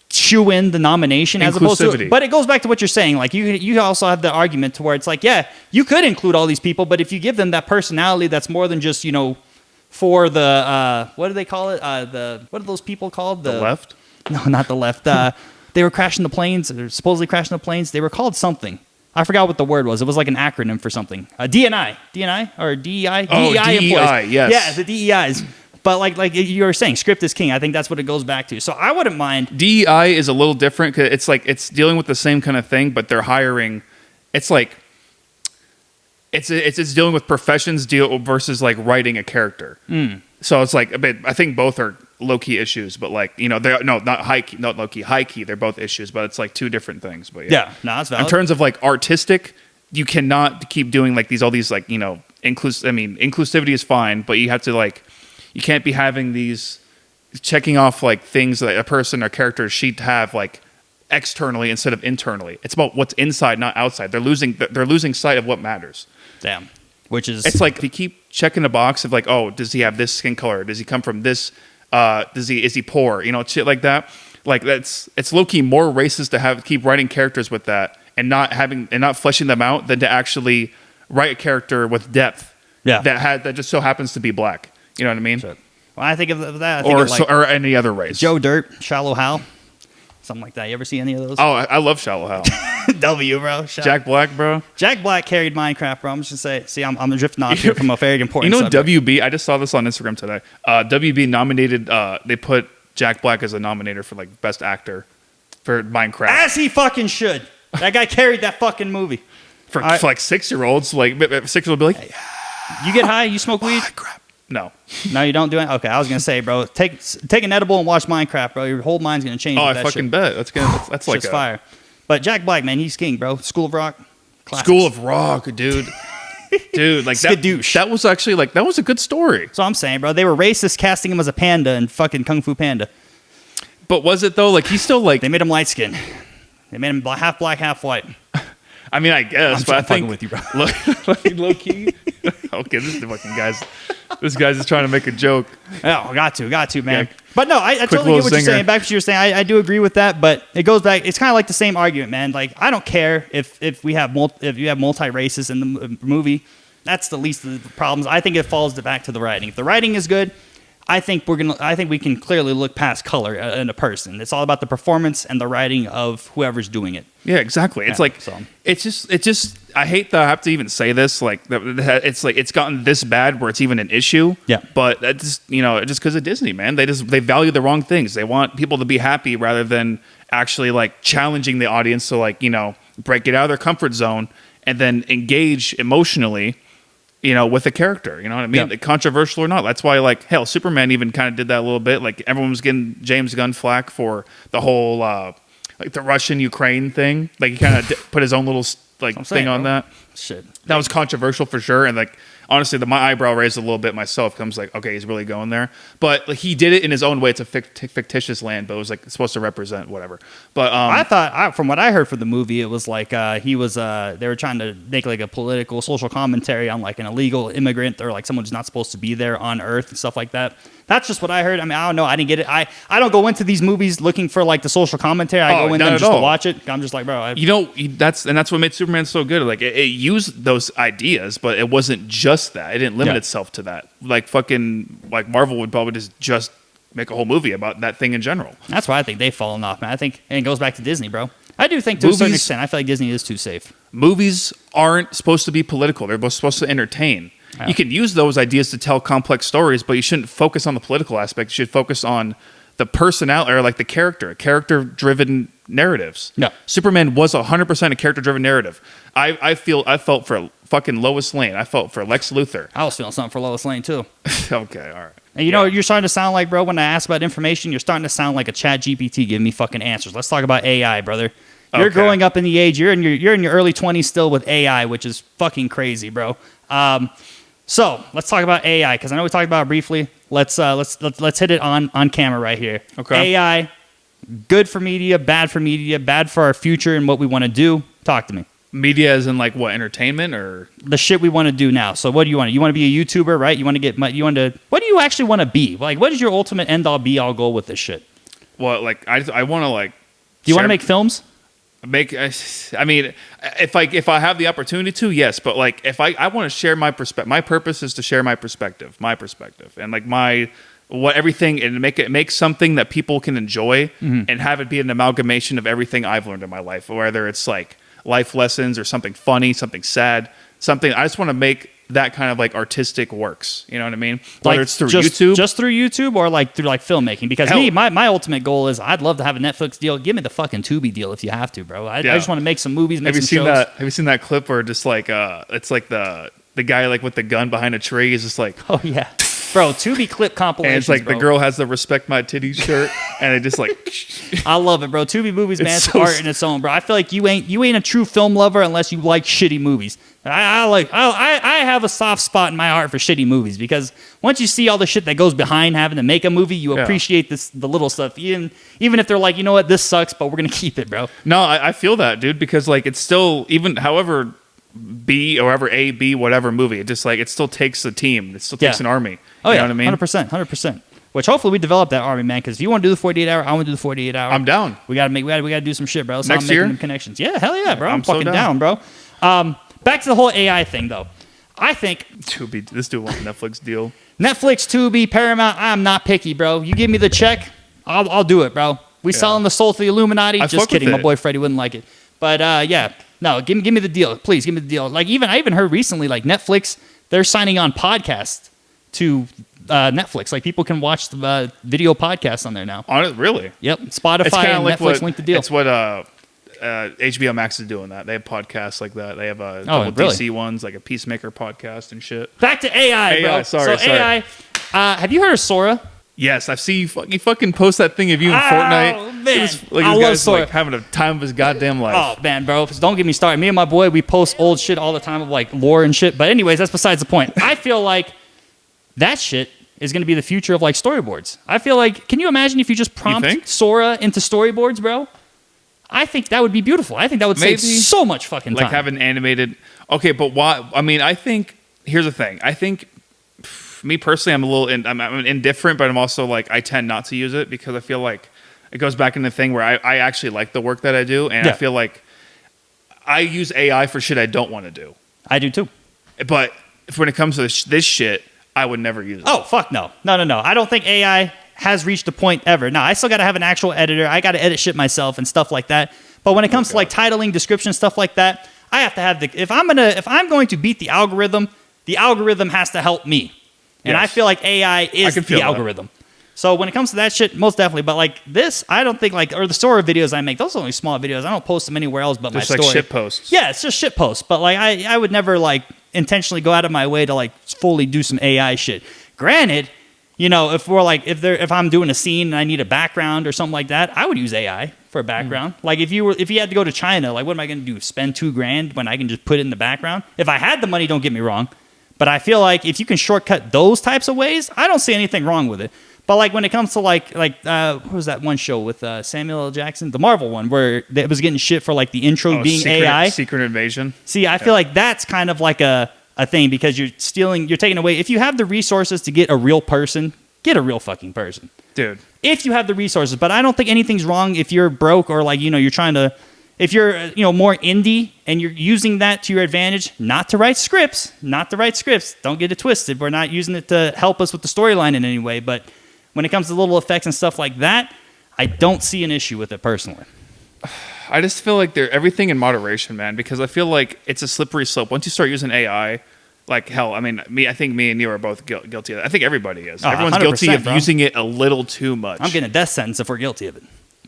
chew in the nomination as opposed to, but it goes back to what you're saying. Like you also have the argument to where it's like, yeah, you could include all these people, but if you give them that personality, that's more than just, for the, what do they call it? What are those people called? the left. No, not the left. They were crashing the planes, or supposedly crashing the planes. They were called something. I forgot what the word was. It was like an acronym for something. DNI or DEI? Oh, DEI, employees. yes. Yeah, the DEIs. But like you were saying, script is king. I think that's what it goes back to. So I wouldn't mind. DEI is a little different because it's like it's dealing with the same kind of thing, but they're hiring. It's like it's dealing with professions versus like writing a character. So it's like a bit. I think both are low key issues, but like they're not high key, not low key, high key. They're both issues, but it's like two different things. But Yeah, no, that's valid. in terms of like artistic, you cannot keep doing like all these like inclusivity is fine, but you have to like. You can't be having these checking off like things that a person or character should have like externally instead of internally. It's about what's inside, not outside. They're losing sight of what matters. Damn. Which is It's like if you keep checking the box of like, oh, does he have this skin color? Does he come from this? Is he poor? Shit like that. Like it's low key more racist to keep writing characters with that and not fleshing them out than to actually write a character with depth. Yeah. That just so happens to be black. You know what I mean? When I think of that, I think of like or any other race. Joe Dirt, Shallow Hal, something like that. You ever see any of those? Oh, I love Shallow Hal. W, bro. Jack Black, bro. Jack Black carried Minecraft, bro. I'm just gonna say. See, I'm drifting off here from a very important. subject. WB. I just saw this on Instagram today. WB nominated. They put Jack Black as a nominator for like best actor for Minecraft. As he fucking should. That guy carried that fucking movie. For like 6-year-olds, like 6-year-olds will be like, You get high, you smoke weed. crap. No. No, you don't do it. Okay, I was gonna say, bro, take an edible and watch Minecraft, bro. Your whole mind's gonna change. Oh, with I that fucking shit. bet. That's like Just fire. But Jack Black, man, he's king, bro. School of Rock. Classics. School of Rock, dude. Dude, like Skadoosh. that was actually like that was a good story. So I'm saying, bro, they were racist casting him as a panda in fucking Kung Fu Panda. But was it though? Like he's still like They made him light skinned. They made him half black, half white. I mean, I guess, I'm but I fucking think with you, bro. low key. Okay, this is the fucking guys. This guy's just trying to make a joke. Oh, got to, man. Yeah. But no, I totally little get what you're zinger. saying. Back to what you were saying, I do agree with that. But it goes back. It's kind of like the same argument, man. Like I don't care if you have multi races in the movie. That's the least of the problems. I think it falls back to the writing. If the writing is good, I think we can clearly look past color in a person. It's all about the performance and the writing of whoever's doing it. Yeah, exactly. It's like so. it's just. I hate that I have to even say this. Like it's like it's gotten this bad where it's even an issue. Yeah. But that's just because of Disney, man. They value the wrong things. They want people to be happy rather than actually like challenging the audience to like break it out of their comfort zone and then engage emotionally. With a character, you know what I mean? Yeah. Controversial or not. That's why, like, hell, Superman even kind of did that a little bit. Like, everyone was getting James Gunn flack for the whole, like, the Russian-Ukraine thing. Like, he kind of put his own little, like, thing on that. Shit. That was controversial for sure. And, like, honestly, my eyebrow raised a little bit myself. Comes like, okay, he's really going there. But like, he did it in his own way. It's a fictitious land, but it was like supposed to represent whatever. But I thought, from what I heard from the movie, it was like he was. They were trying to make like a political, social commentary on like an illegal immigrant or like someone who's not supposed to be there on Earth and stuff like that. That's just what I heard. I mean, I don't know. I didn't get it. I don't go into these movies looking for like the social commentary. I go in them just to watch it. I'm just like, bro. That's what made Superman so good. Like it used those ideas, but it wasn't just that. It didn't limit itself to that. Like like Marvel would probably just make a whole movie about that thing in general. That's why I think they've fallen off, man. I think, and it goes back to Disney, bro. I do think to a certain extent, I feel like Disney is too safe. Movies aren't supposed to be political. They're supposed to entertain. Yeah. You can use those ideas to tell complex stories, but you shouldn't focus on the political aspect. You should focus on the personality or like the character-driven narratives. Yeah. Superman was 100% a character-driven narrative. I felt for fucking Lois Lane. I felt for Lex Luthor. I was feeling something for Lois Lane too. Okay, all right. And you know, you're starting to sound like, bro, when I ask about information, you're starting to sound like a chat GPT giving me fucking answers. Let's talk about AI, brother. You're growing up in the age, you're in your early 20s still with AI, which is fucking crazy, bro. So let's talk about AI, because I know we talked about it briefly. Let's hit it on camera right here. Okay. AI, good for media, bad for our future and what we want to do. Talk to me. Media as in like what, entertainment or the shit we want to do now. So what do you want? You want to be a YouTuber, right? What do you actually want to be? Like, what is your ultimate end all be all goal with this shit? Well, like I want to like. Do you want to make films? I mean, if I have the opportunity to, yes, but like if I want to share my perspective, my purpose is to share my perspective, and like everything, and make something that people can enjoy, and have it be an amalgamation of everything I've learned in my life, whether it's like life lessons or something funny, something sad, something. I just want to make that kind of like artistic works. You know what I mean? Whether like it's through YouTube, just through YouTube, or like through like filmmaking. Because my ultimate goal is I'd love to have a Netflix deal. Give me the fucking Tubi deal if you have to, bro. I just want to make some movies, make some shows. Have you seen that clip where just like it's like the guy like with the gun behind a tree is just like, oh yeah. Bro, Tubi clip compilations. And it's like the girl has the respect my titties shirt, and it just like. I love it, bro. Tubi movies, man, it's art in its own, bro. I feel like you ain't a true film lover unless you like shitty movies. I have a soft spot in my heart for shitty movies, because once you see all the shit that goes behind having to make a movie, you appreciate the little stuff. Even if they're like, you know what, this sucks, but we're gonna keep it, bro. No, I feel that, dude, because like it's still, even however B or ever A, B, whatever movie, it just like it still takes a team. It still takes an army. Oh, you know what I mean? 100%. Which hopefully we develop that army, man. Because if you want to do the 48 hour, I want to do the 48 hour. I'm down. We gotta do some shit, bro. So Next I'm making year? them connections. Yeah, hell yeah, bro. I'm so fucking down, bro. Back to the whole AI thing, though. I think this dude wants a Netflix deal. Netflix, Tubi, Paramount. I'm not picky, bro. You give me the check, I'll do it, bro. We selling the soul to the Illuminati. Just kidding. My boy Freddie wouldn't like it. But yeah, no, give me the deal, please. Give me the deal. Like I even heard recently, like Netflix, they're signing on podcasts to Netflix. Like people can watch the video podcasts on there now. On it, really? Yep. Spotify and like Netflix link the deal. It's what HBO Max is doing. That they have podcasts like that. They have a couple DC ones, like a Peacemaker podcast and shit. Back to AI, bro. Sorry. AI. Have you heard of Sora? Yes, I've seen you fucking post that thing of you in Fortnite. Man. Like, I love Sora. Like having a time of his goddamn life. Oh, man, bro. Don't get me started. Me and my boy, we post old shit all the time of like lore and shit. But anyways, that's besides the point. I feel like that shit is going to be the future of like storyboards. I feel like, can you imagine if you just prompt Sora into storyboards, bro? I think that would be beautiful. I think that would save so much fucking time. Like having animated. Okay, but why? I mean, I think, here's the thing. I think, me personally, I'm I'm indifferent, but I'm also like, I tend not to use it because I feel like it goes back in the thing where I actually like the work that I do. And I feel like I use AI for shit I don't want to do. I do too. But when it comes to this shit, I would never use it. Oh, fuck no. No. I don't think AI has reached a point ever. No, I still got to have an actual editor. I got to edit shit myself and stuff like that. But when it comes to like titling, description, stuff like that, I have to have if I'm going to beat the algorithm has to help me. And I feel like AI is the algorithm. So when it comes to that shit, most definitely. But like this, I don't think or the Sora videos I make, those are only small videos. I don't post them anywhere else but my story. Just like shit posts. Yeah, it's just shit posts. But like I would never like intentionally go out of my way to like fully do some AI shit. Granted, you know, if I'm doing a scene and I need a background or something like that, I would use AI for a background. Like if you had to go to China, like what am I going to do? Spend $2,000 when I can just put it in the background? If I had the money, don't get me wrong. But I feel like if you can shortcut those types of ways, I don't see anything wrong with it. But like when it comes to what was that one show with Samuel L. Jackson, the Marvel one, where it was getting shit for like the intro being AI. Secret Invasion. See, I feel like that's kind of like a thing because you're taking away. If you have the resources to get a real person, get a real fucking person. Dude. If you have the resources. But I don't think anything's wrong if you're broke or like, you're trying to, if you're, more indie and you're using that to your advantage, not to write scripts. Don't get it twisted. We're not using it to help us with the storyline in any way. But when it comes to little effects and stuff like that, I don't see an issue with it personally. I just feel like everything in moderation, man, because I feel like it's a slippery slope. Once you start using AI, like hell, I mean, I think me and you are both guilty of that. I think everybody is. Everyone's guilty of using it a little too much. I'm getting a death sentence if we're guilty of it.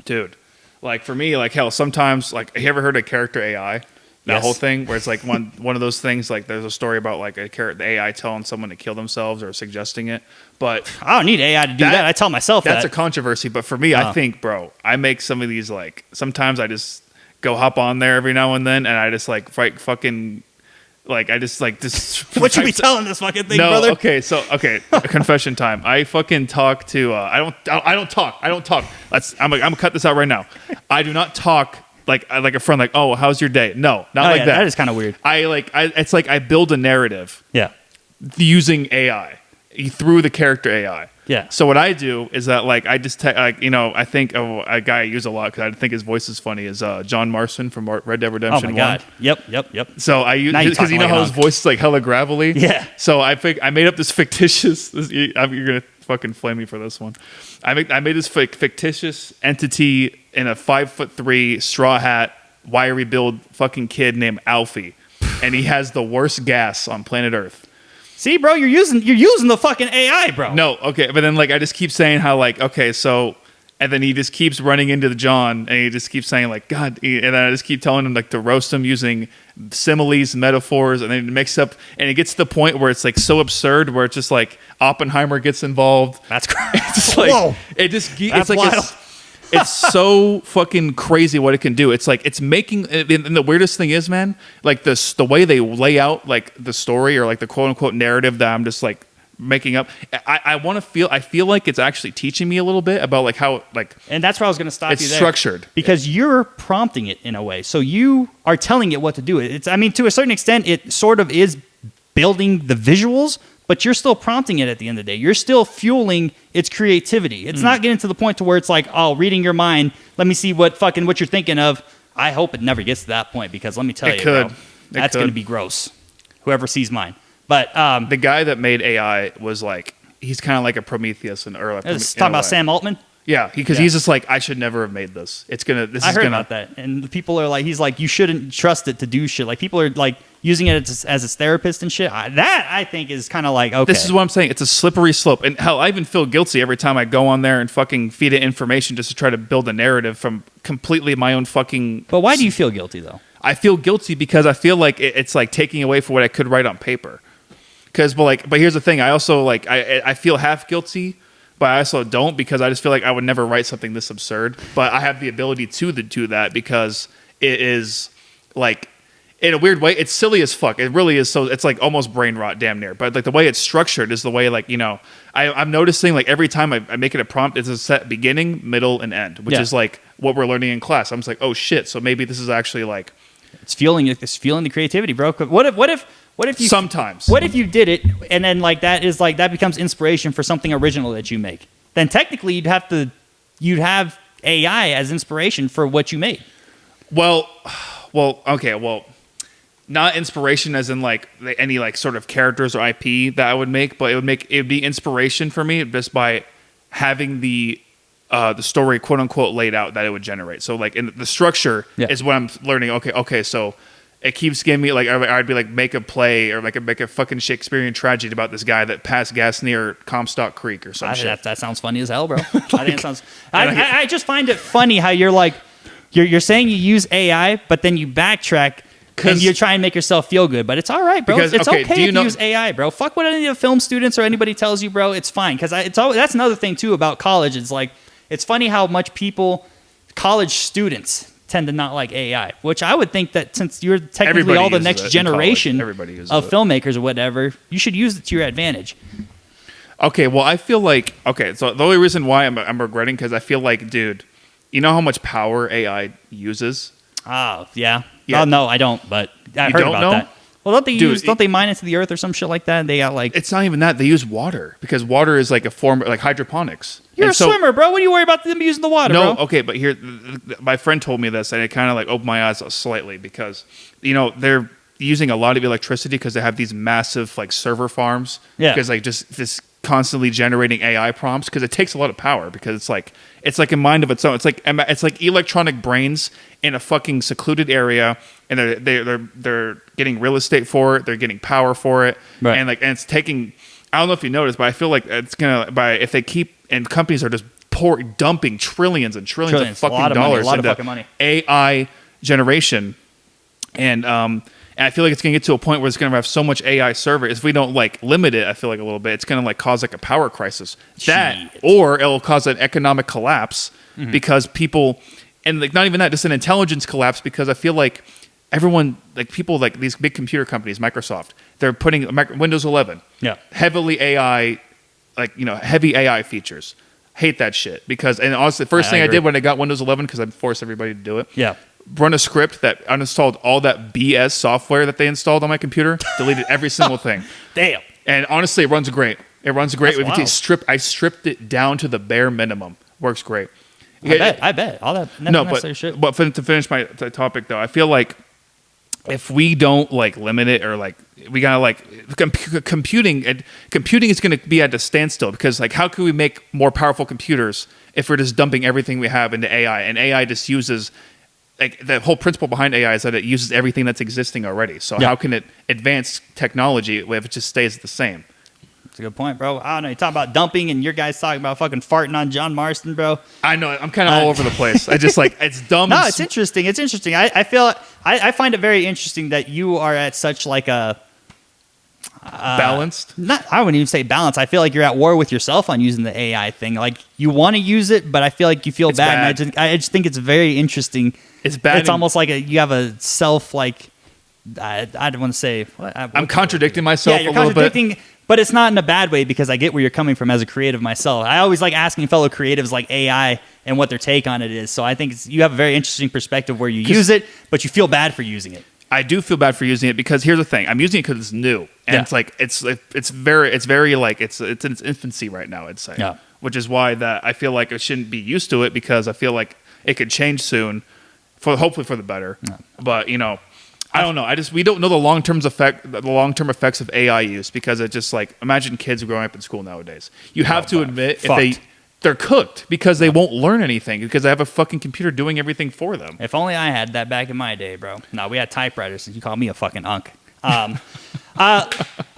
Dude, like for me, like hell, sometimes, like, have you ever heard of character AI? That whole thing where it's like one of those things, like there's a story about like the AI telling someone to kill themselves or suggesting it. But I don't need AI to do that. I tell myself that's a controversy. But for me, I think, bro, I make some of these, like, sometimes I just go hop on there every now and then and I just like fucking, like, I just like this. What you be telling this fucking thing, brother? Okay, confession time. I fucking talk to. I don't talk. I'm gonna cut this out right now. I do not talk like a friend. Like, oh, how's your day? No, not like that. That is kind of weird. It's like I build a narrative. Yeah. Using AI through the character AI. Yeah. So what I do is that, like, I just I think a guy I use a lot because I think his voice is funny is John Marston from Red Dead Redemption. Oh my god. Yep. So I use because you know how his voice is like hella gravelly. Yeah. So I made up this fictitious. You're gonna fucking flame me for this one. I made this fictitious entity in a 5'3" straw hat, wiry build fucking kid named Alfie, and he has the worst gas on planet Earth. See, bro, you're using the fucking AI, bro. No, okay, but then like I just keep saying how like okay, so, and then he just keeps running into the John, and he just keeps saying like God, and then I just keep telling him like to roast him using similes, metaphors, and then it mix up, and it gets to the point where it's like so absurd, where it's just like Oppenheimer gets involved. That's crazy. It's like whoa, it's like wild. It's so fucking crazy what it can do. It's like it's making, and the weirdest thing is, man, like the way they lay out like the story or like the quote unquote narrative that I'm just like making up. I feel like it's actually teaching me a little bit about like how like. And that's where I was going to stop you there. It's structured because you're prompting it in a way, so you are telling it what to do. I mean, to a certain extent, it sort of is building the visuals. But you're still prompting it at the end of the day. You're still fueling its creativity. It's not getting to the point to where it's like, oh, reading your mind. Let me see what you're thinking of. I hope it never gets to that point because let me tell you, bro, that's going to be gross. Whoever sees mine. But the guy that made AI was like, he's kind of like a Prometheus in Earth. Talking about Sam Altman. Yeah, because he's just like, I should never have made this. I heard about that, and the people are like, he's like, you shouldn't trust it to do shit. Like people are like using it as its therapist and shit. That I think is kind of like, okay. This is what I'm saying. It's a slippery slope, and hell, I even feel guilty every time I go on there and fucking feed it information just to try to build a narrative from completely my own fucking. But why do you feel guilty though? I feel guilty because I feel like it's like taking away from what I could write on paper. But here's the thing. I also like I feel half guilty. But I also don't because I just feel like I would never write something this absurd. But I have the ability to do that because it is like, in a weird way, it's silly as fuck. It really is. So it's like almost brain rot, damn near. But like the way it's structured is the way like I'm noticing like every time I make it a prompt, it's a set beginning, middle, and end, which is like what we're learning in class. I'm just like, oh shit. So maybe this is actually like it's fueling the creativity, bro. What if you sometimes? What if you did it and then like that becomes inspiration for something original that you make? Then technically you'd have AI as inspiration for what you made. Well, okay, well, not inspiration as in like any like sort of characters or IP that I would make, but it would be inspiration for me just by having the story quote unquote laid out that it would generate. So like in the structure is what I'm learning. Okay, so. It keeps giving me like I'd be like make a play or like make a fucking Shakespearean tragedy about this guy that passed gas near Comstock Creek or some shit. That sounds funny as hell, bro. I just find it funny how you're like you're saying you use AI, but then you backtrack and you're trying to make yourself feel good. But it's all right, bro. It's okay if you use AI, bro. Fuck what any of the film students or anybody tells you, bro. It's fine because that's another thing too about college. It's like it's funny how much college students tend to not like AI, which I would think that since you're technically Everybody all the uses next it in generation college. Everybody uses of it. filmmakers or whatever, you should use it to your advantage. Okay, well, I feel like so the only reason why I'm regretting because I feel like, dude, you know how much power AI uses? Oh, yeah. Yeah. Oh, no, I don't, but I You heard don't about know? that. Well, Dude, don't they mine into the earth or some shit like that? They got like It's not even that. They use water because water is like a form like hydroponics. you're And a so- swimmer, bro. What do you worry about them using the water, No, bro? okay, but here, my friend told me this, and it kind of like opened my eyes slightly because, you know, they're using a lot of electricity because they have these massive like server farms. Yeah. Because like just this constantly generating AI prompts because it takes a lot of power because it's like a mind of its own. It's like electronic brains in a fucking secluded area, and they're getting real estate for it. They're getting power for it, Right. and it's taking. I don't know if you noticed, but I feel like it's gonna if they keep and companies are just dumping trillions and trillions of A fucking lot of money, dollars a lot of into fucking money. AI generation, and I feel like it's gonna get to a point where it's gonna have so much AI server. If we don't like limit it, I feel like a little bit, it's gonna like cause like a power crisis. That Shit. or it'll cause an economic collapse Mm-hmm. because people, and like not even that, just an intelligence collapse because I feel like everyone, like people like these big computer companies, Microsoft, they're putting Windows 11, Yeah. heavily AI, like, you know, heavy AI features. Hate that shit because, and honestly, the first thing I agree. did when I got Windows 11, because I forced everybody to do it, Yeah. run a script that uninstalled all that BS software that they installed on my computer, deleted every single thing. Damn. And honestly, it runs great. It runs great. That's wild. I stripped it down to the bare minimum. Works great. I bet. All that No, necessary shit. but to finish my topic though, I feel like if we don't like limit it or like we gotta like computing is gonna be at a standstill because like how can we make more powerful computers if we're just dumping everything we have into AI and AI just uses like the whole principle behind AI is that it uses everything that's existing already. So Yeah. how can it advance technology if it just stays the same? That's a good point, bro. I don't know. You talk about dumping, and your guys talking about fucking farting on John Marston, bro. I know I'm kind of all over the place. I just like it's dumb. No, and it's interesting. It's interesting. I find it very interesting that you are at such like a balanced. I wouldn't even say balance. I feel like you're at war with yourself on using the AI thing. Like you want to use it, but I feel like you feel It's bad. bad. And I just think it's very interesting. It's bad. It's almost like you have a self like. I don't want to say. I'm contradicting myself Yeah, you're a little bit. contradicting, but it's not in a bad way because I get where you're coming from as a creative myself. I always like asking fellow creatives like AI and what their take on it is. So I think you have a very interesting perspective where you use it, but you feel bad for using it. I do feel bad for using it because here's the thing: I'm using it because it's new, and Yeah. it's like it's very like it's in its infancy right now. I'd say, Yeah. which is why that I feel like I shouldn't be used to it because I feel like it could change soon, hopefully for the better. Yeah. But you know, I don't know. We don't know the long term effects of AI use because it just like imagine kids growing up in school nowadays. You have to admit if they're cooked because they won't learn anything because they have a fucking computer doing everything for them. If only I had that back in my day, bro. No, we had typewriters, and you call me a fucking unk.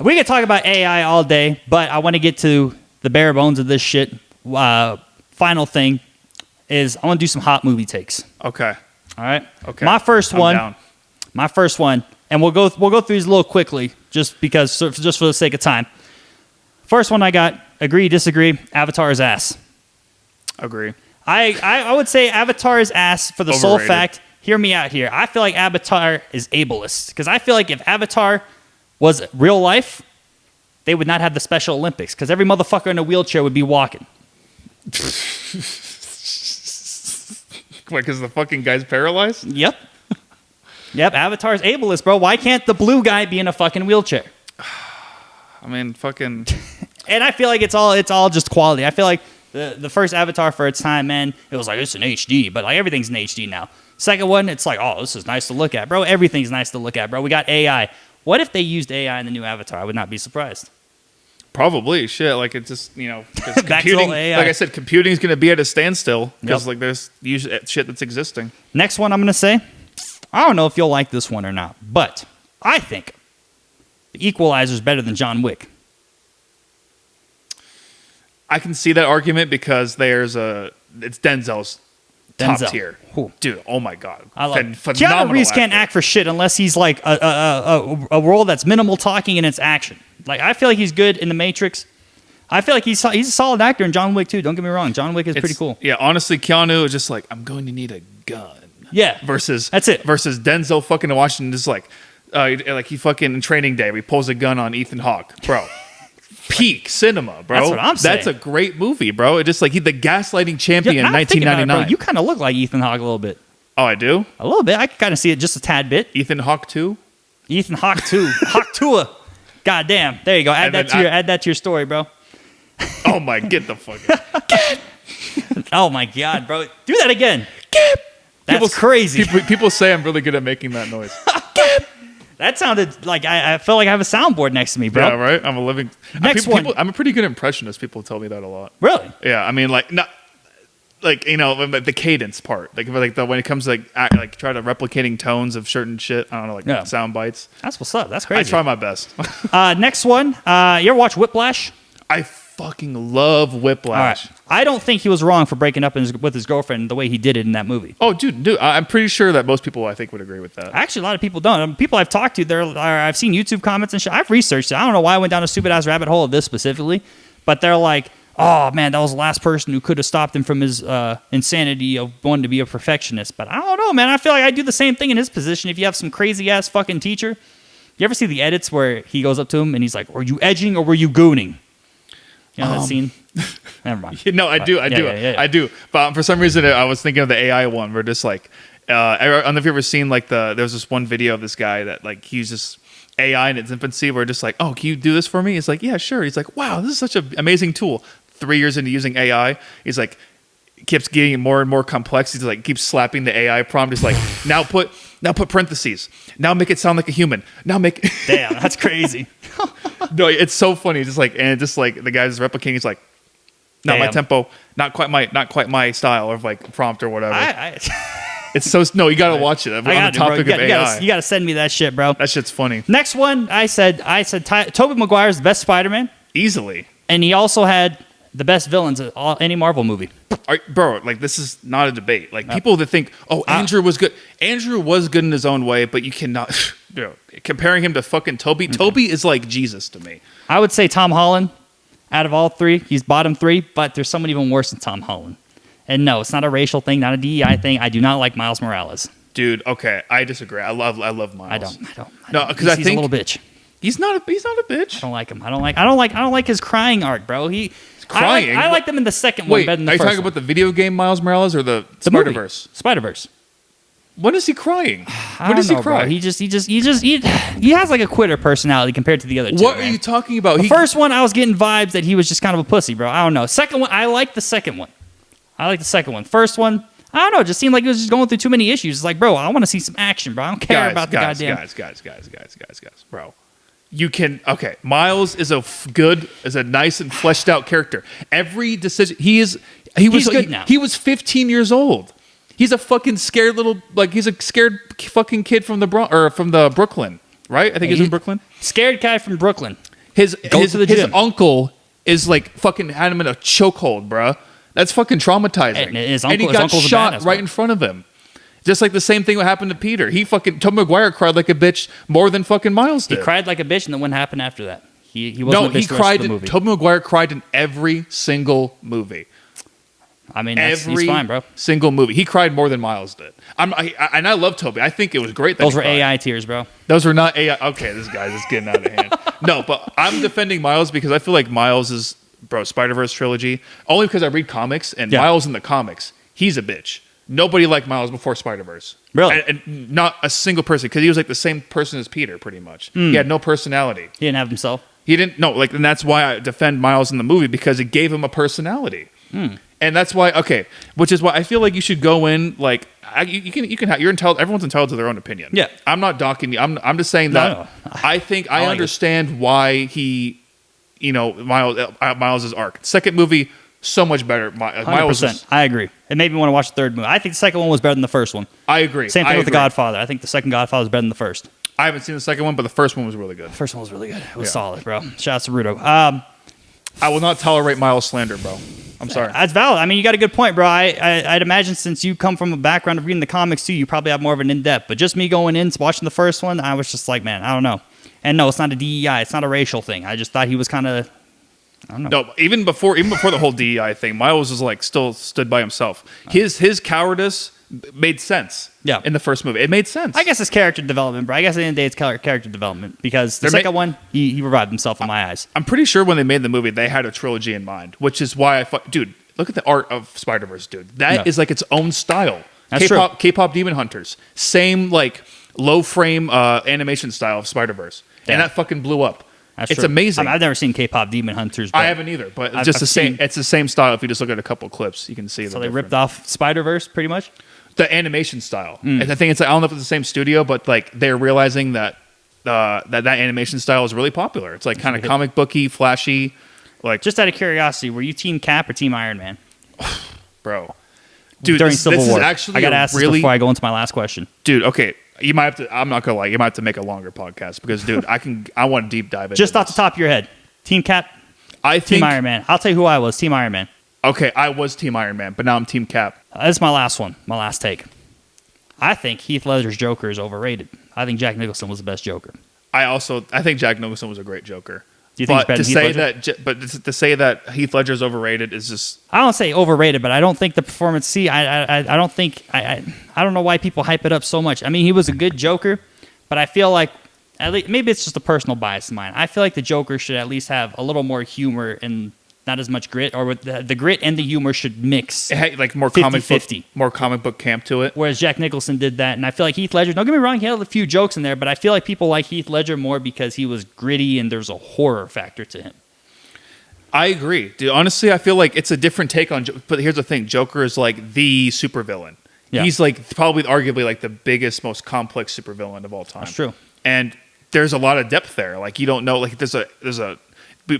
We could talk about AI all day, but I want to get to the bare bones of this shit. Final thing is I want to do some hot movie takes. Okay. All right. Okay. My first I'm down. one, and we'll go through these a little quickly, just for the sake of time. First one I got: agree, disagree. Avatar's ass. Agree. I would say Avatar's ass for the sole Overrated. fact. Hear me out here. I feel like Avatar is ableist because I feel like if Avatar was real life, they would not have the Special Olympics because every motherfucker in a wheelchair would be walking. What, because the fucking guy's paralyzed? Yep. Yep. Avatar's ableist, bro. Why can't the blue guy be in a fucking wheelchair? I mean, fucking. And I feel like it's all just quality. I feel like the first Avatar for its time, man, it was like it's in HD, but like everything's in HD now. Second one, it's like, oh, this is nice to look at, bro. Everything's nice to look at, bro. We got AI. What if they used AI in the new Avatar? I would not be surprised. Probably shit. Like it's just 'cause Back to computing. AI. Like I said, computing is going to be at a standstill because Yep. like there's shit that's existing. Next one I'm going to say, I don't know if you'll like this one or not, but I think The Equalizer is better than John Wick. I can see that argument because it's Denzel's top Denzel. tier, Who? dude. Oh my god, I love Keanu phenomenal Reeves can't actor. act for shit unless he's like a role that's minimal talking and it's action. Like I feel like he's good in The Matrix. I feel like he's a solid actor in John Wick too. Don't get me wrong, John Wick is pretty cool. Yeah, honestly, Keanu is just like I'm going to need a gun. Yeah. Versus That's it. Versus Denzel fucking Washington is like he fucking in Training Day, where he pulls a gun on Ethan Hawke, bro. Peak cinema, bro. That's what I'm saying. That's a great movie, bro. It just like the gaslighting champion in Now I'm thinking about it, 1999. bro, you kind of look like Ethan Hawke a little bit. Oh, I do. A little bit. I can kind of see it just a tad bit. Ethan Hawke too. Ethan Hawke too. Hawke Tua. God damn. There you go. Add that to your story, bro. Oh my, get the fuck out. Oh my god, bro. Do that again. That's People- crazy. People say I'm really good at making that noise. That sounded like I felt like I have a soundboard next to me, bro. Yeah, right. I'm a living. Next one. I'm a pretty good impressionist. People tell me that a lot. Really? Yeah, I mean, like not like the cadence part, like when it comes to like try to replicating tones of certain shit. I don't know, like sound bites. That's what's up. That's I crazy. try my best. Next one. You ever watch Whiplash? I fucking love Whiplash. All right. I don't think he was wrong for breaking up with his girlfriend the way he did it in that movie. Oh, dude, I'm pretty sure that most people I think would agree with that. Actually, a lot of people don't. People I've talked to, I've seen YouTube comments and shit. I've researched it. I don't know why I went down a stupid ass rabbit hole of this specifically, but they're like, oh man, that was the last person who could have stopped him from his insanity of wanting to be a perfectionist. But I don't know, man. I feel like I'd do the same thing in his position. If you have some crazy ass fucking teacher, you ever see the edits where he goes up to him and he's like, were you edging or were you gooning? You know that scene? Never mind. No, I do. I do. But for some reason, I was thinking of the AI one where just like, I don't know if you've ever seen like there was this one video of this guy that like he's just AI in its infancy where just like, oh, can you do this for me? He's like, yeah, sure. He's like, wow, this is such an amazing tool. 3 years into using AI, he's like, keeps getting more and more complex. He's like, keeps slapping the AI prompt. He's like, now put parentheses. Now make it sound like a human. Now make. Damn, that's crazy. No, it's so funny. Just like the guy's replicating. He's like, not my tempo, not quite my style of like prompt or whatever. It's so no. You gotta watch it. On the topic of AI, you gotta send me that shit, bro. that shit's funny. Next one, I said Tobey Maguire's the best Spider-Man, Easily, and he also had the best villains of any Marvel movie. bro. Like this is not a debate. Like people that think, oh, Andrew was good. Andrew was good in his own way, but you cannot. Comparing him to fucking Toby. Toby is like Jesus to me. I would say Tom Holland. Out of all three, he's bottom three, but there's someone even worse than Tom Holland. And no, it's not a racial thing, not a DEI thing. I do not like Miles Morales. Dude, okay, I disagree. I love Miles. I don't. No, because I he's think a little bitch. he's not a bitch. I don't like him. I don't like his crying arc, bro. Crying? I like them in the second one Wait, better than the are you first talking one. about the video game Miles Morales or the The movie. Spider-Verse? Spider-Verse. When is he crying? I When don't does he know, cry? bro. He has like a quitter personality compared to the other two. What man. are you talking about? The first one, I was getting vibes that he was just kind of a pussy, bro. I don't know. Second one, I like the second one. First one, I don't know. It just seemed like he was just going through too many issues. It's like, bro, I want to see some action, bro. I don't care about the goddamn. Guys, bro. You can Miles is is a nice and fleshed out character. Every decision he's good now. He was 15 years old. He's a fucking scared little he's a scared fucking kid from the Brooklyn, right? I think he's in Brooklyn. Scared guy from Brooklyn. His to the gym. uncle is like fucking had him in a chokehold, bruh. That's fucking traumatizing. And his he got uncle's a shot badass, right bro. in front of him. Just like the same thing what happened to Peter. Tom Maguire cried like a bitch more than fucking Miles did. He cried like a bitch, and then what happened after that? He wasn't a bitch the rest of the movie. Tobey Maguire cried in every single movie. I mean, he's fine, bro. Single movie. He cried more than Miles did. And I love Toby. I think it was great that Those he were cried. AI tears, bro. Those were not AI. Okay, this guy's just getting out of hand. No, but I'm defending Miles because I feel like Miles is, Spider-Verse trilogy. Only because I read comics, and Miles in the comics, he's a bitch. Nobody liked Miles before Spider-Verse. Really? And not a single person, because he was like the same person as Peter, pretty much. He had no personality. He didn't have himself. He didn't, no, like, and that's why I defend Miles in the movie, because it gave him a personality. And that's why, which is why I feel like you should go in, like, you're entitled, everyone's entitled to their own opinion. Yeah. I'm not docking you. I'm just saying that No. I think I like understand why he, Miles's arc. Second movie, so much better. Miles 100%. I agree. It made me want to watch the third movie. I think the second one was better than the first one. I agree. Same thing I with The agree. Godfather. I think the second Godfather is better than the first. I haven't seen the second one, but the first one was really good. The first one was really good. It was Yeah. solid, bro. Shout out to Rudo. I will not tolerate Miles slander, bro. I'm sorry. That's valid. I mean, you got a good point, bro. I'd imagine since you come from a background of reading the comics too, you probably have more of an in-depth. But just me going in, watching the first one, I was just like, man, I don't know. And no, it's not a DEI. It's not a racial thing. I just thought he was kind of, I don't know. No, even before the whole DEI thing, Miles was like still stood by himself. His cowardice made sense. Yeah. In the first movie, it made sense. I guess it's character development, bro. I guess at the end of the day, it's character development because the second one, he revived himself in my eyes. I'm pretty sure when they made the movie, they had a trilogy in mind, which is why dude, look at the art of Spider-Verse, dude. That is like its own style. That's K-pop Demon Hunters, same like low frame animation style of Spider-Verse, and that fucking blew up. It's amazing. I've never seen K-pop Demon Hunters. I haven't either, but it's just the same. It's the same style. If you just look at a couple clips, you can see. So they ripped off Spider-Verse pretty much. The animation style. And I think it's I don't know if it's the same studio, but like they're realizing that that animation style is really popular. It's like kind of comic booky, flashy. Like just out of curiosity, were you Team Cap or Team Iron Man? Bro, dude, during Civil War. Is actually I got to ask this before I go into my last question. Dude, okay. You might have to. I'm not gonna lie. You might have to make a longer podcast because, dude, I want to deep dive into just off the top of your head. Team Cap, Team Iron Man. I'll tell you who I was. Team Iron Man. Okay, I was Team Iron Man, but now I'm Team Cap. This is my last one. My last take. I think Heath Ledger's Joker is overrated. I think Jack Nicholson was the best Joker. I think Jack Nicholson was a great Joker. Do you think he's better than Heath Ledger? To say that Heath Ledger's overrated is just... I don't say overrated, but I don't think the performance... See, I don't think... I don't know why people hype it up so much. I mean, he was a good Joker, but I feel like... At least, maybe it's just a personal bias of mine. I feel like the Joker should at least have a little more humor and not as much grit, or with the grit and the humor should mix. It had like more 50-50. More comic book camp to it. Whereas Jack Nicholson did that, and I feel like Heath Ledger. Don't get me wrong, he had a few jokes in there, but I feel like people like Heath Ledger more because he was gritty and there's a horror factor to him. I agree, dude. Honestly, I feel like it's a different take on. But here's the thing: Joker is like the supervillain. Yeah. He's like probably, arguably, like the biggest, most complex supervillain of all time. That's true. And there's a lot of depth there. Like you don't know. Like there's a.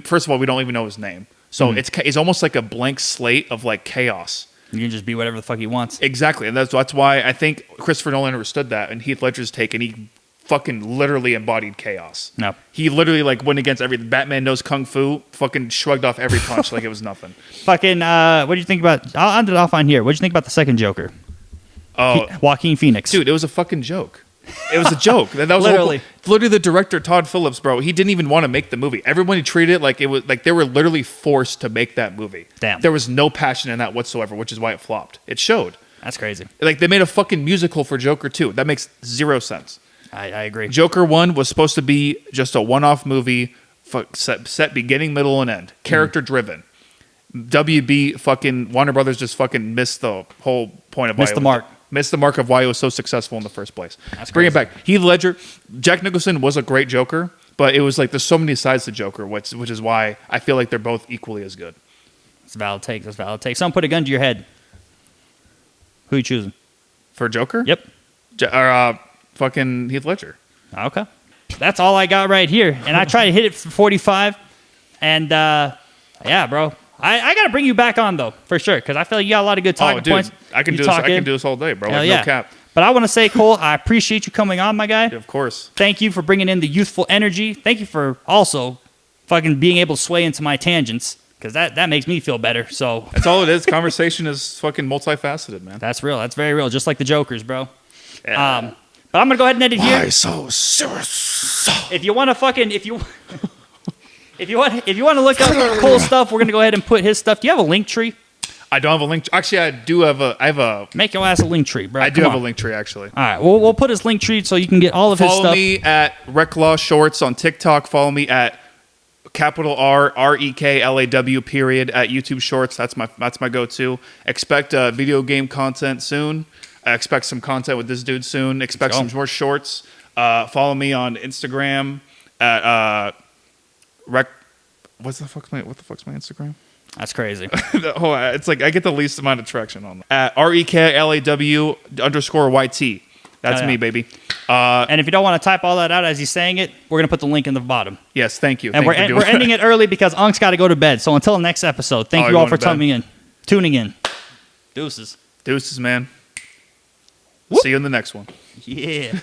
First of all, we don't even know his name, so it's almost like a blank slate of like chaos. You can just be whatever the fuck he wants. Exactly, and that's why I think Christopher Nolan understood that, and Heath Ledger's take, and he fucking literally embodied chaos. No. He literally like went against everything. Batman knows kung fu, fucking shrugged off every punch like it was nothing. Fucking, what do you think about, I'll end it off on here. What do you think about the second Joker? Oh. Joaquin Phoenix. Dude, it was a fucking joke. It was a joke. That was literally. Literally the director, Todd Phillips, bro, he didn't even want to make the movie. Everybody treated it like it was, like they were literally forced to make that movie. Damn. There was no passion in that whatsoever, which is why it flopped. It showed. That's crazy. Like they made a fucking musical for Joker 2. That makes zero sense. I agree. Joker 1 was supposed to be just a one-off movie, set beginning, middle, and end. Character-driven. WB fucking Warner Brothers just fucking missed the whole point of why missed the mark. Missed the mark of why it was so successful in the first place. That's Bring crazy. it back. Heath Ledger, Jack Nicholson was a great Joker, but it was like there's so many sides to Joker, which is why I feel like they're both equally as good. That's a valid take. That's a valid take. Someone put a gun to your head. Who you choosing? For Joker? Yep. Fucking Heath Ledger. Okay. That's all I got right here. And I try to hit it for 45. And, yeah, bro. I got to bring you back on, though, for sure, because I feel like you got a lot of good talking points. I can do this all day, bro. Like, yeah. No cap. But I want to say, Cole, I appreciate you coming on, my guy. Yeah, of course. Thank you for bringing in the youthful energy. Thank you for also fucking being able to sway into my tangents, because that makes me feel better. So that's all it is. Conversation is fucking multifaceted, man. That's real. That's very real. Just like the Jokers, bro. Yeah. But I'm gonna go ahead and end it here. Why so serious? If you want to fucking if you want to look up Cole's stuff, we're gonna go ahead and put his stuff. Do you have a link tree? I don't have a link. Actually, I do have a. I have a. Make your ass a link tree, bro. I do have a link tree, actually. All right, we'll put his link tree so you can get all of his stuff. Follow me at Reclaw Shorts on TikTok. Follow me at capital REKLAW period at YouTube Shorts. That's my go-to. Expect video game content soon. Expect some content with this dude soon. Expect some more shorts. Follow me on Instagram at what the fuck's my Instagram? That's crazy. It's like I get the least amount of traction on that. At REKLAW_YT. That's me, baby. And if you don't want to type all that out as he's saying it, we're going to put the link in the bottom. Yes, thank you. And we're ending it early because Unk's got to go to bed. So until next episode, thank you all for tuning in. Deuces. Deuces, man. See you in the next one. Yeah.